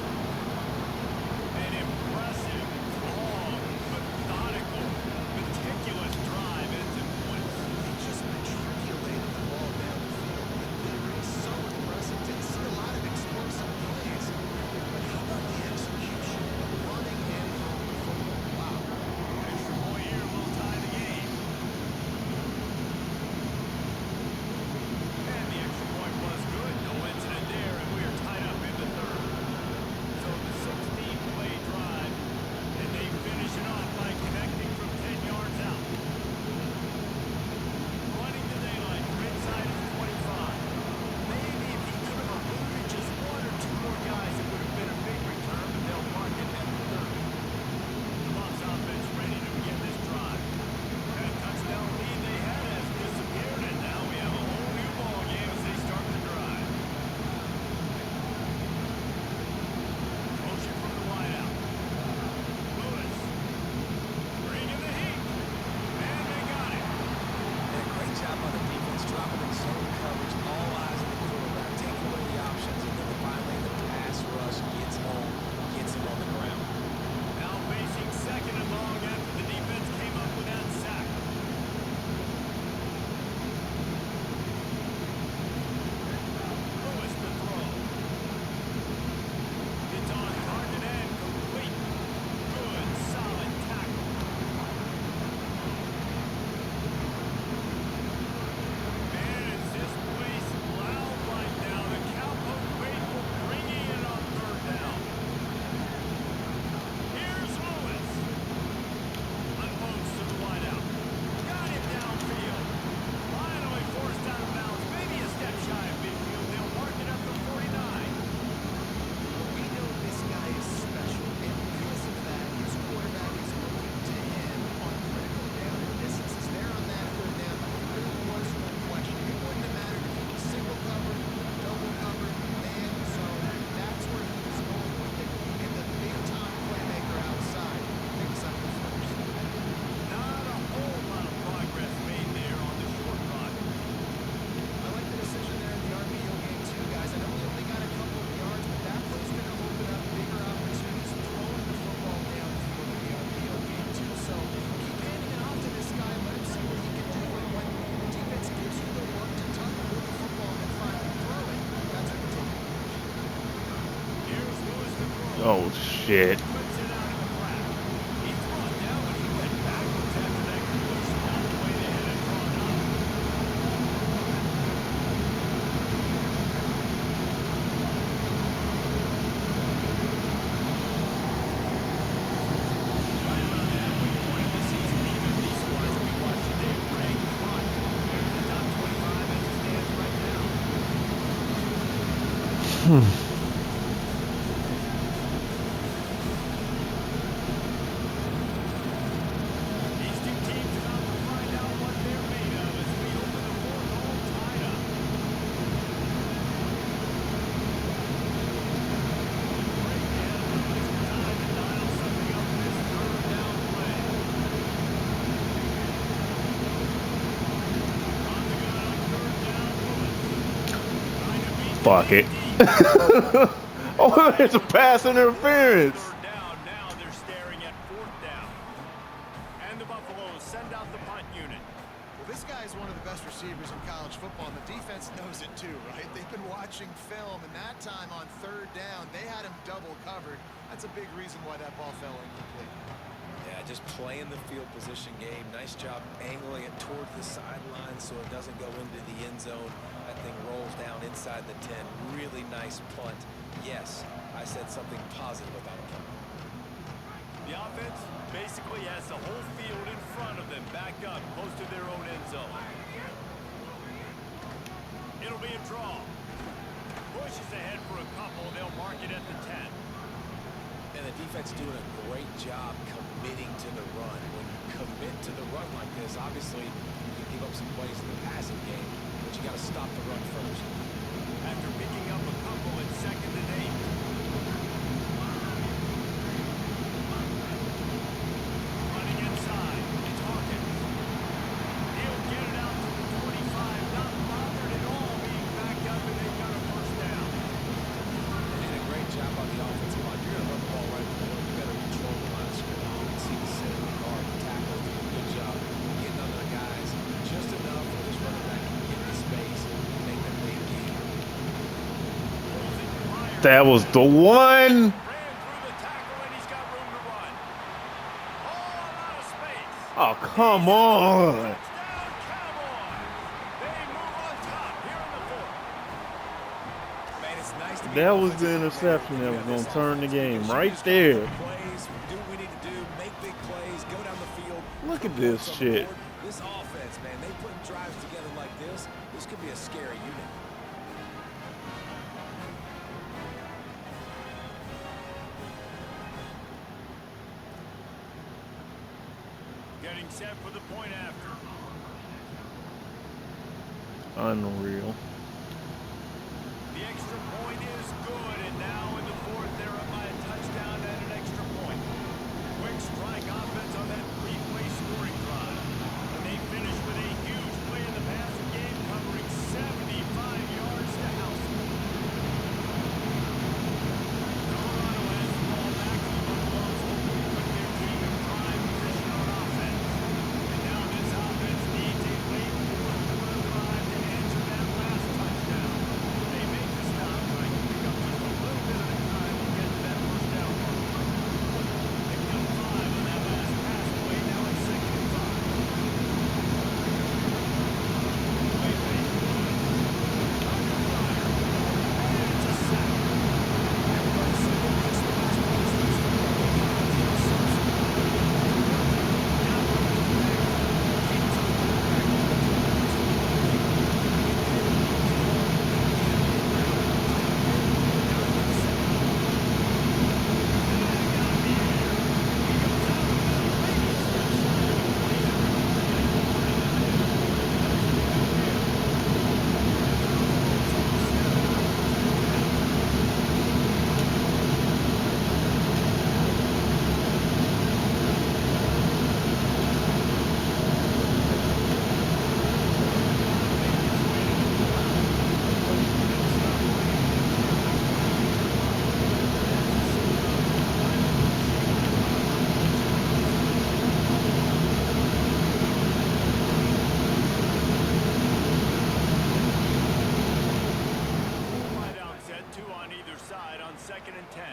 Oh shit. Puts it out in the crowd. He's brought down, but he went backwards after that completion. Not the way they had it drawn up. Right around the halfway point of the season, neither of these squads will be watched today. Ranked front. There's the top 25 as it stands right now. These two teams about to find out what they're made of as we open the fourth, all tied up. Break in, it's time to dial something up in this third down play. On the gun on third down, Lewis. Trying to beat the Fuck it. DD. Oh, there's a pass interference. Third down, now they're staring at fourth down. And the Buffaloes send out the punt unit. Well, this guy is one of the best receivers in college football, and the defense knows it too, right? They've been watching film, and that time on third down, they had him double covered. That's a big reason why that ball fell incomplete. Yeah, just playing the field position game. Nice job angling it toward the sideline so it doesn't go into the end zone. That thing rolls down inside the 10. Really nice punt. Yes, I said something positive about a punt. The offense basically has the whole field in front of them, backed up close to their own end zone. It'll be a draw. Pushes ahead for a couple. They'll mark it at the 10. And the defense doing a great job committing to the run. When you commit to the run like this, obviously you can give up some plays in the passing game, but you got to stop the run first. After picking up a couple at 2nd and 8. Running inside. It's Hawkins. He'll get it out to the 25. Not bothered at all being backed up, and they've got a first down. They did a great job on the offensive line. You're going to run the ball right at the middle. You better control the line of scrimmage. You can see the center, the guard, the tackle doing a good job getting on their guys just enough for this running back to get the space and make that big game. Pulls it higher. That was the one. Ran through the tackle, and he's got room to run. Oh, a lot of space. Oh, come on. Touchdown, Cowboys. They move on top here in the fourth. Man, it's nice to be That an was the offensive interception that was coordinator going to on turn the this game offense. right Just there. make plays, do what we need to do, make big plays, go down the field. Look at put this points on the shit. board. This offense, man, they put drives together like this. This could be a scary unit. Getting set for the point after. Unreal. The extra point is good, and now in the fourth, they're up by a touchdown and an extra point. Quick strike offense on that three-play scoring drive. And they finish with a huge play in the passing game, covering 75 yards to house. Colorado has the ball back to the Buffaloes, hoping to put their team in prime position on offense. And now this offense needs a late fourth-quarter drive to answer that last touchdown. They make the stop, trying to pick up just a little bit of the time to get to that first down mark. Picked up 5 on that last pass play, now it's 2nd and 5. Play fake. Under fire. And it's a sack. Everybody said they missed the last place this year. Wide out set, 2 on either side on 2nd and 10.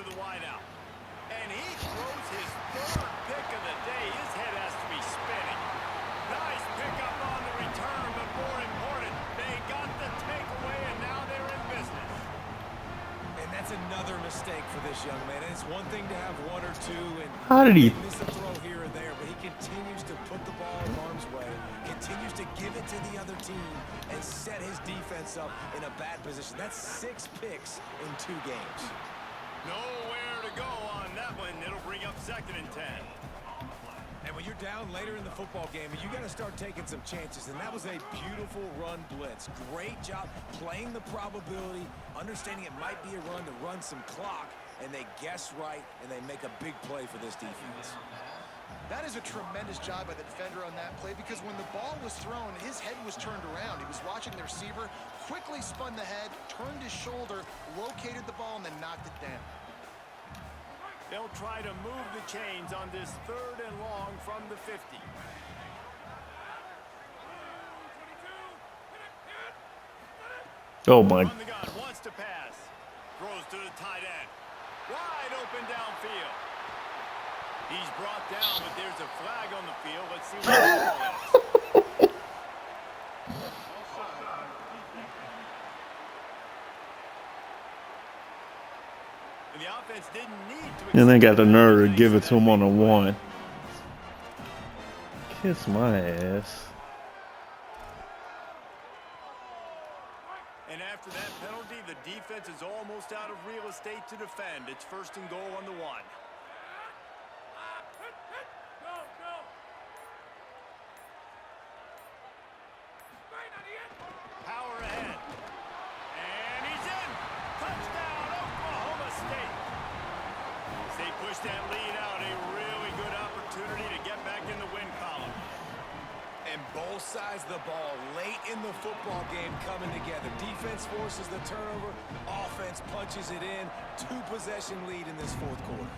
the wideout. And he throws his third pick of the day. His head has to be spinning. Nice pickup on the return, but more important, they got the takeaway, and now they're in business. And that's another mistake for this young man. And it's one thing to have one or two and How did he? miss a throw here or there, but he continues to put the ball in harm's way, continues to give it to the other team, and set his defense up in a bad position. That's 6 picks in 2 games. Nowhere to go on that one. It'll bring up 2nd and 10. And when you're down later in the football game, you got to start taking some chances. And that was a beautiful run blitz. Great job playing the probability, understanding it might be a run to run some clock, and they guess right, and they make a big play for this defense. That is a tremendous job by the defender on that play, because when the ball was thrown, his head was turned around. He was watching the receiver, quickly spun the head, turned his shoulder, located the ball, and then knocked it down. They'll try to move the chains on this 3rd and long from the 50. Oh my. From the gun, wants to pass. Throws to the tight end. Wide open downfield. He's brought down, but there's a flag on the field. Let's see what the ball is. And the offense didn't need to. And they got the nerve to give it to him on a 1. Kiss my ass. And after that penalty, the defense is almost out of real estate to defend. It's 1st and goal on the 1. Power ahead. And he's in. Touchdown, Oklahoma State. As they push that lead out, a really good opportunity to get back in the win column. And both sides of the ball late in the football game coming together. Defense forces the turnover. Offense punches it in. 2-possession lead in this 4th quarter.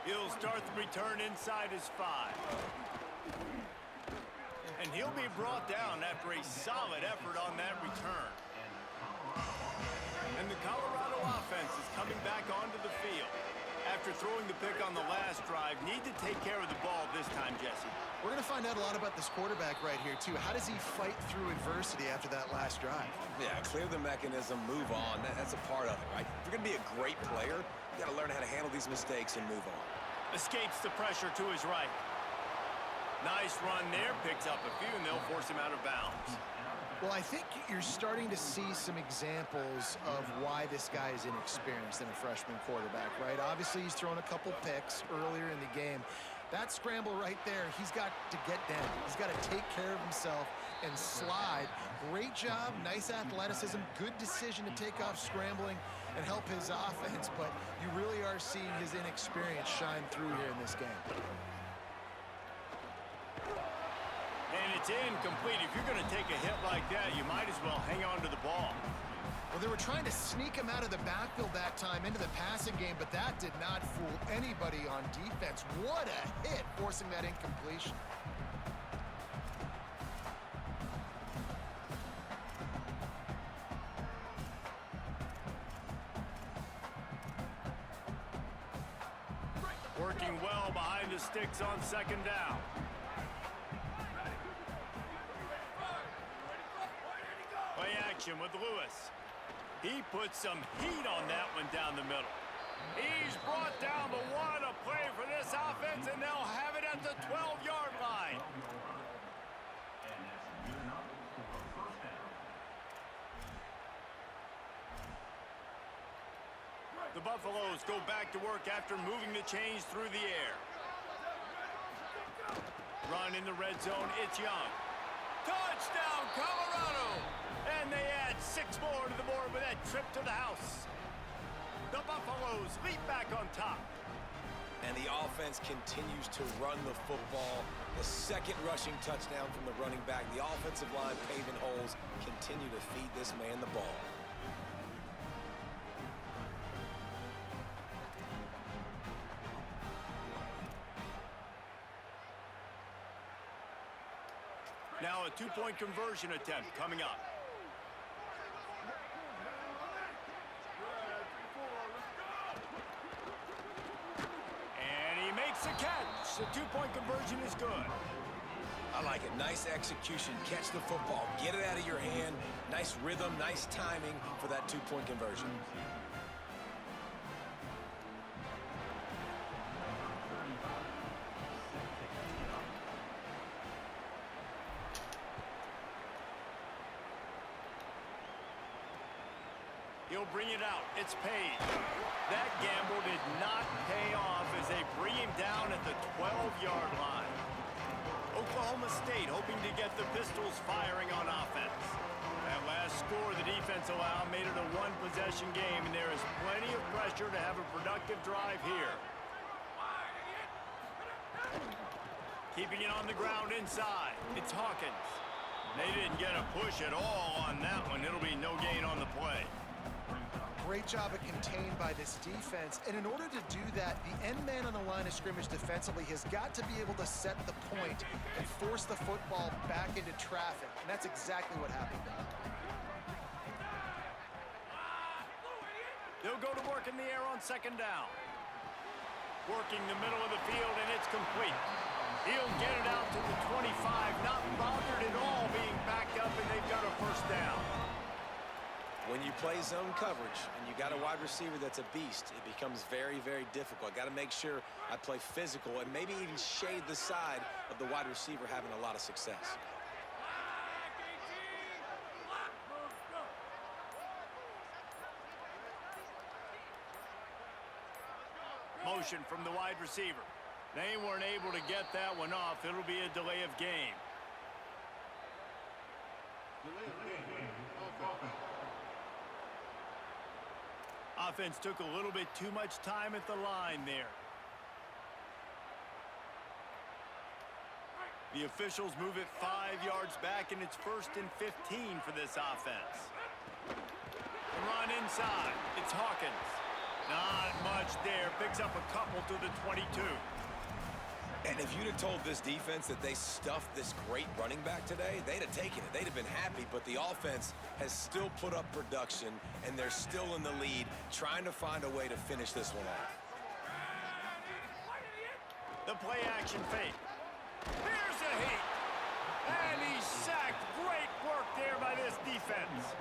He'll start the return inside his 5. And he'll be brought down after a solid effort on that return. And the Colorado offense is coming back onto the field. After throwing the pick on the last drive, need to take care of the ball this time, Jesse. We're going to find out a lot about this quarterback right here, too. How does he fight through adversity after that last drive? Yeah, clear the mechanism, move on. That's a part of it, right? If you're going to be a great player, you got to learn how to handle these mistakes and move on. Escapes the pressure to his right. Nice run there, picks up a few, and they'll force him out of bounds. Well, I think you're starting to see some examples of why this guy is inexperienced in a freshman quarterback, right? Obviously, he's thrown a couple picks earlier in the game. That scramble right there, he's got to get down. He's got to take care of himself and slide. Great job, nice athleticism, good decision to take off scrambling and help his offense, but you really are seeing his inexperience shine through here in this game. And it's incomplete. If you're going to take a hit like that, you might as well hang on to the ball. Well, they were trying to sneak him out of the backfield that time into the passing game, but that did not fool anybody on defense. What a hit, forcing that incompletion. Working well behind the sticks on 2nd down. Play action with Lewis. He puts some heat on that one down the middle. He's brought down, but what a play for this offense, and they'll have it at the 12-yard line. The Buffaloes go back to work after moving the chains through the air. Run in the red zone, it's Young. Touchdown, Colorado! And they add 6 more to the board with that trip to the house. The Buffaloes leap back on top. And the offense continues to run the football. The 2nd rushing touchdown from the running back. The offensive line paving holes. Continue to feed this man the ball. Now a 2-point conversion attempt coming up. I like it. Nice execution. Catch the football. Get it out of your hand. Nice rhythm, nice timing for that two-point conversion. He'll bring it out. It's paid. That gamble did not pay off as they bring him down at the 12-yard line. Oklahoma State hoping to get the Pistols firing on offense. That last score the defense allowed made it a one-possession game, and there is plenty of pressure to have a productive drive here. Keeping it on the ground inside. It's Hawkins. They didn't get a push at all on that one. It'll be no gain on the play. Great job of contained by this defense. And in order to do that, the end man on the line of scrimmage defensively has got to be able to set the point and force the football back into traffic. And that's exactly what happened. They'll go to work in the air on second down. Working the middle of the field, and it's complete. He'll get it out to the 25, not bothered at all being backed up, and they've got a first down. When you play zone coverage and you got a wide receiver that's a beast, it becomes very, very difficult. Got to make sure I play physical and maybe even shade the side of the wide receiver having a lot of success. Motion from the wide receiver. They weren't able to get that one off. It'll be a delay of game. Offense took a little bit too much time at the line there. The officials move it 5 yards back, and it's 1st and 15 for this offense. The run inside. It's Hawkins. Not much there. Picks up a couple to the 22. And if you'd have told this defense that they stuffed this great running back today, they'd have taken it. They'd have been happy, but the offense has still put up production, and they're still in the lead, trying to find a way to finish this one off. The play-action fake. Here's a hit. And he's sacked. Great work there by this defense.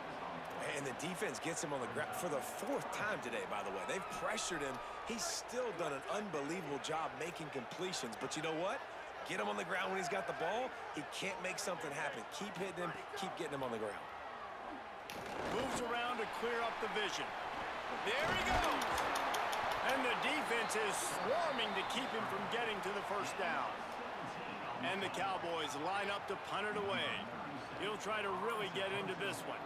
And the defense gets him on the ground for the 4th time today, by the way. They've pressured him. He's still done an unbelievable job making completions. But you know what? Get him on the ground when he's got the ball. He can't make something happen. Keep hitting him. Keep getting him on the ground. Moves around to clear up the vision. There he goes. And the defense is swarming to keep him from getting to the first down. And the Cowboys line up to punt it away. He'll try to really get into this one.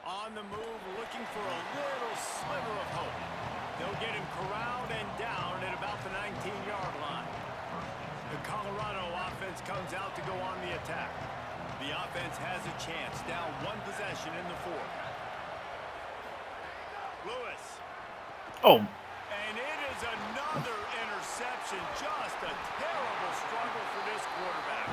On the move, looking for a little sliver of hope. They'll get him corralled and down at about the 19-yard line. The Colorado offense comes out to go on the attack. The offense has a chance, down 1 possession in the 4th. Lewis. Oh. And it is another interception. Just a terrible struggle for this quarterback.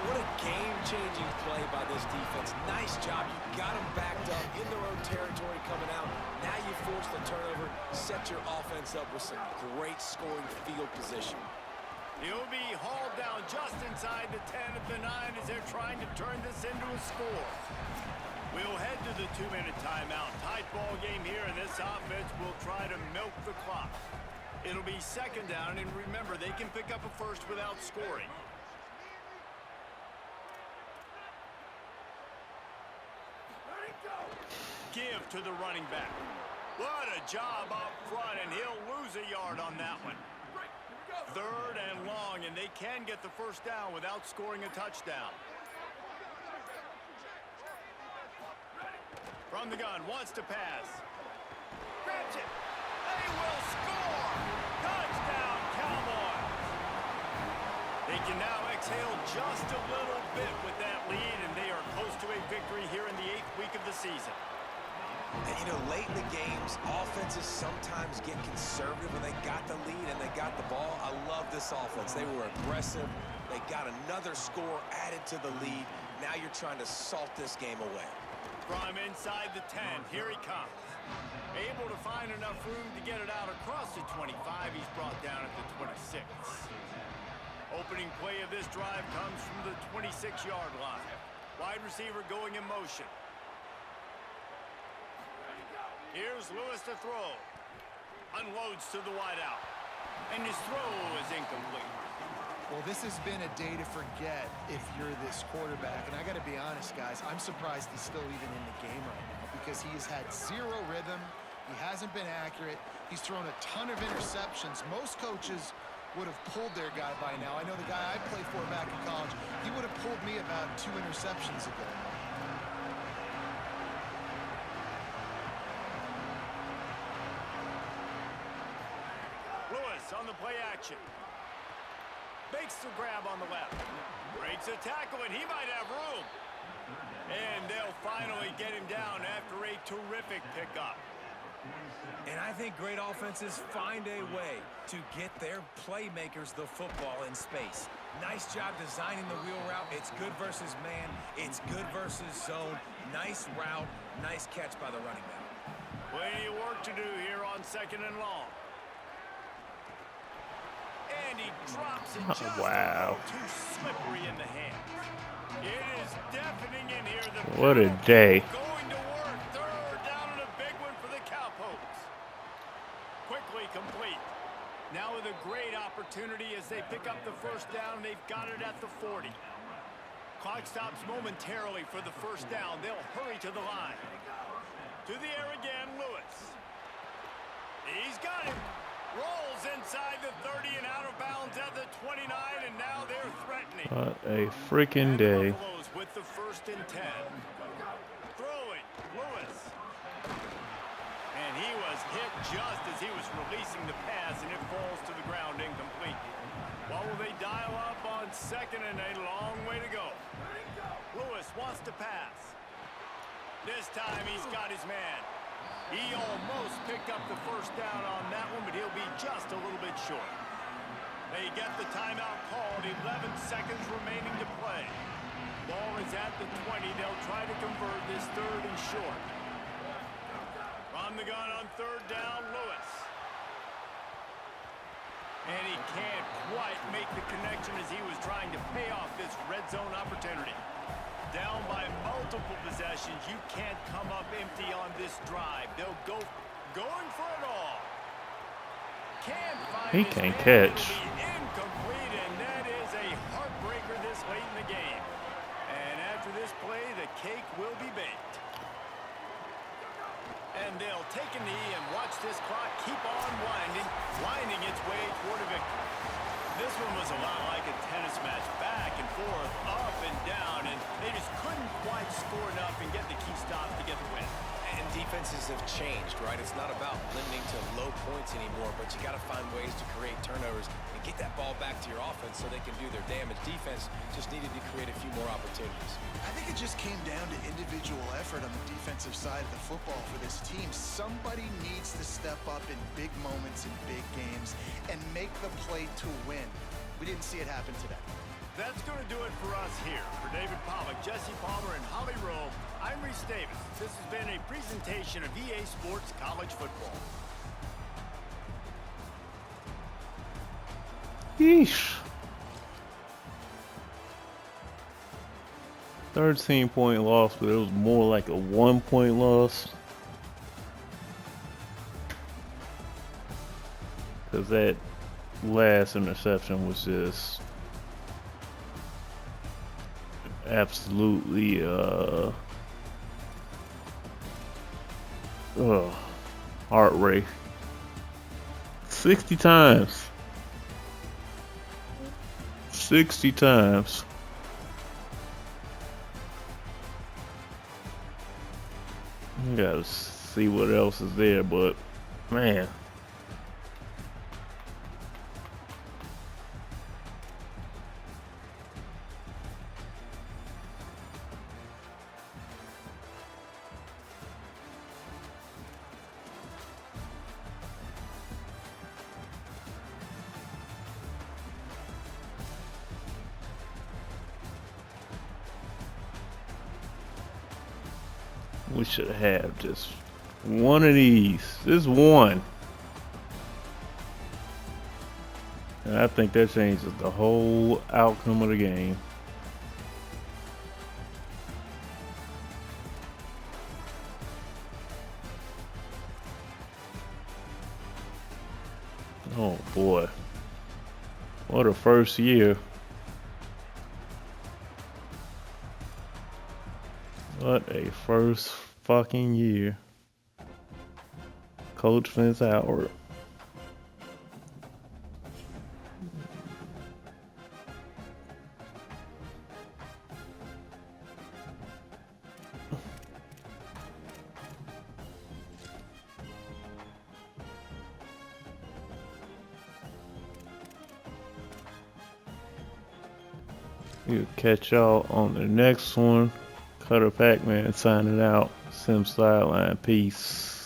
What a game-changing play by this defense. Nice job. You got them backed up in their own territory coming out. Now you force the turnover, set your offense up with some great scoring field position. He'll be hauled down just inside the 10 of the 9 as they're trying to turn this into a score. We'll head to the 2-minute timeout. Tight ball game here, and this offense will try to milk the clock. It'll be 2nd down, and remember, they can pick up a first without scoring. Give to the running back. What a job up front, and he'll lose a yard on that one. 3rd and long, and they can get the first down without scoring a touchdown. From the gun, wants to pass. Grabs it. They will score. Touchdown, Cowboys. They can now exhale just a little bit with that lead, and they are close to a victory here in the 8th week of the season. And, you know, late in the games, offenses sometimes get conservative when they got the lead and they got the ball. I love this offense. They were aggressive. They got another score added to the lead. Now you're trying to salt this game away. From inside the 10, here he comes. Able to find enough room to get it out across the 25. He's brought down at the 26. Opening play of this drive comes from the 26-yard line. Wide receiver going in motion. Here's Lewis to throw. Unloads to the wideout. And his throw is incomplete. Well, this has been a day to forget if you're this quarterback. And I got to be honest, guys, I'm surprised he's still even in the game right now because he has had zero rhythm. He hasn't been accurate. He's thrown a ton of interceptions. Most coaches would have pulled their guy by now. I know the guy I played for back in college, he would have pulled me about 2 interceptions ago. Lewis on the play action. Makes the grab on the left. Breaks a tackle, and he might have room. And they'll finally get him down after a terrific pickup. And I think great offenses find a way to get their playmakers the football in space. Nice job designing the wheel route. It's good versus man. It's good versus zone. Nice route. Nice catch by the running back. Plenty of work to do here on 2nd and long. And he drops it just Wow. a little too slippery in the hands. It is deafening in here. What a day. Going to work. 3rd down and a big one for the Cowpokes. Quickly complete. Now with a great opportunity as they pick up the 1st down. They've got it at the 40. Clock stops momentarily for the 1st down. They'll hurry to the line. To the air again, Lewis. He's got it. Rolls inside the 30 and out of bounds at the 29, and now they're threatening. What a freaking day. Buffaloes with the 1st and 10. Throwing, Lewis. And he was hit just as he was releasing the pass, and it falls to the ground incomplete. What will they dial up on 2nd and a long way to go? Lewis wants to pass. This time he's got his man. He almost picked up the 1st down on that one, but he'll be just a little bit short. They get the timeout called. 11 seconds remaining to play. Ball is at the 20. They'll try to convert this 3rd and short. From the gun on 3rd down, Lewis. And he can't quite make the connection as he was trying to pay off this red zone opportunity. Down by multiple possessions. You can't come up empty on this drive. They'll go going for it all. Can't find He his can't man. catch. It'll be incomplete, and that is a heartbreaker this late in the game. And after this play, the cake will be baked. And they'll take a knee and watch this clock keep on winding its way toward a victory. This one was a lot like a tennis match, back and forth, up and down, and they just couldn't quite score enough and get the key stop to get the win. And defenses have changed, right? It's not about limiting to low points anymore, but you got to find ways to create turnovers and get that ball back to your offense so they can do their damage. Defense just needed to create a few more opportunities. I think it just came down to individual effort on the defensive side of the football for this team. Somebody needs to step up in big moments in big games and make the play to win. We didn't see it happen today. That's going to do it for us here. For David Pollack, Jesse Palmer, and Holly Rowe, I'm Reese Davis. This has been a presentation of EA Sports College Football. Yeesh. 13-point loss, but it was more like a 1-point loss. Because that last interception was just absolutely heart rate. 60 times. 60 times. You gotta see what else is there, but man. We should have just One of these. Just one. And I think that changes the whole outcome of the game. Oh boy. What a first year. What a first fucking year. Coach Vince Howard. We'll catch y'all on the next one. Cutter Pac-Man signing out. Sim Sideline. Peace.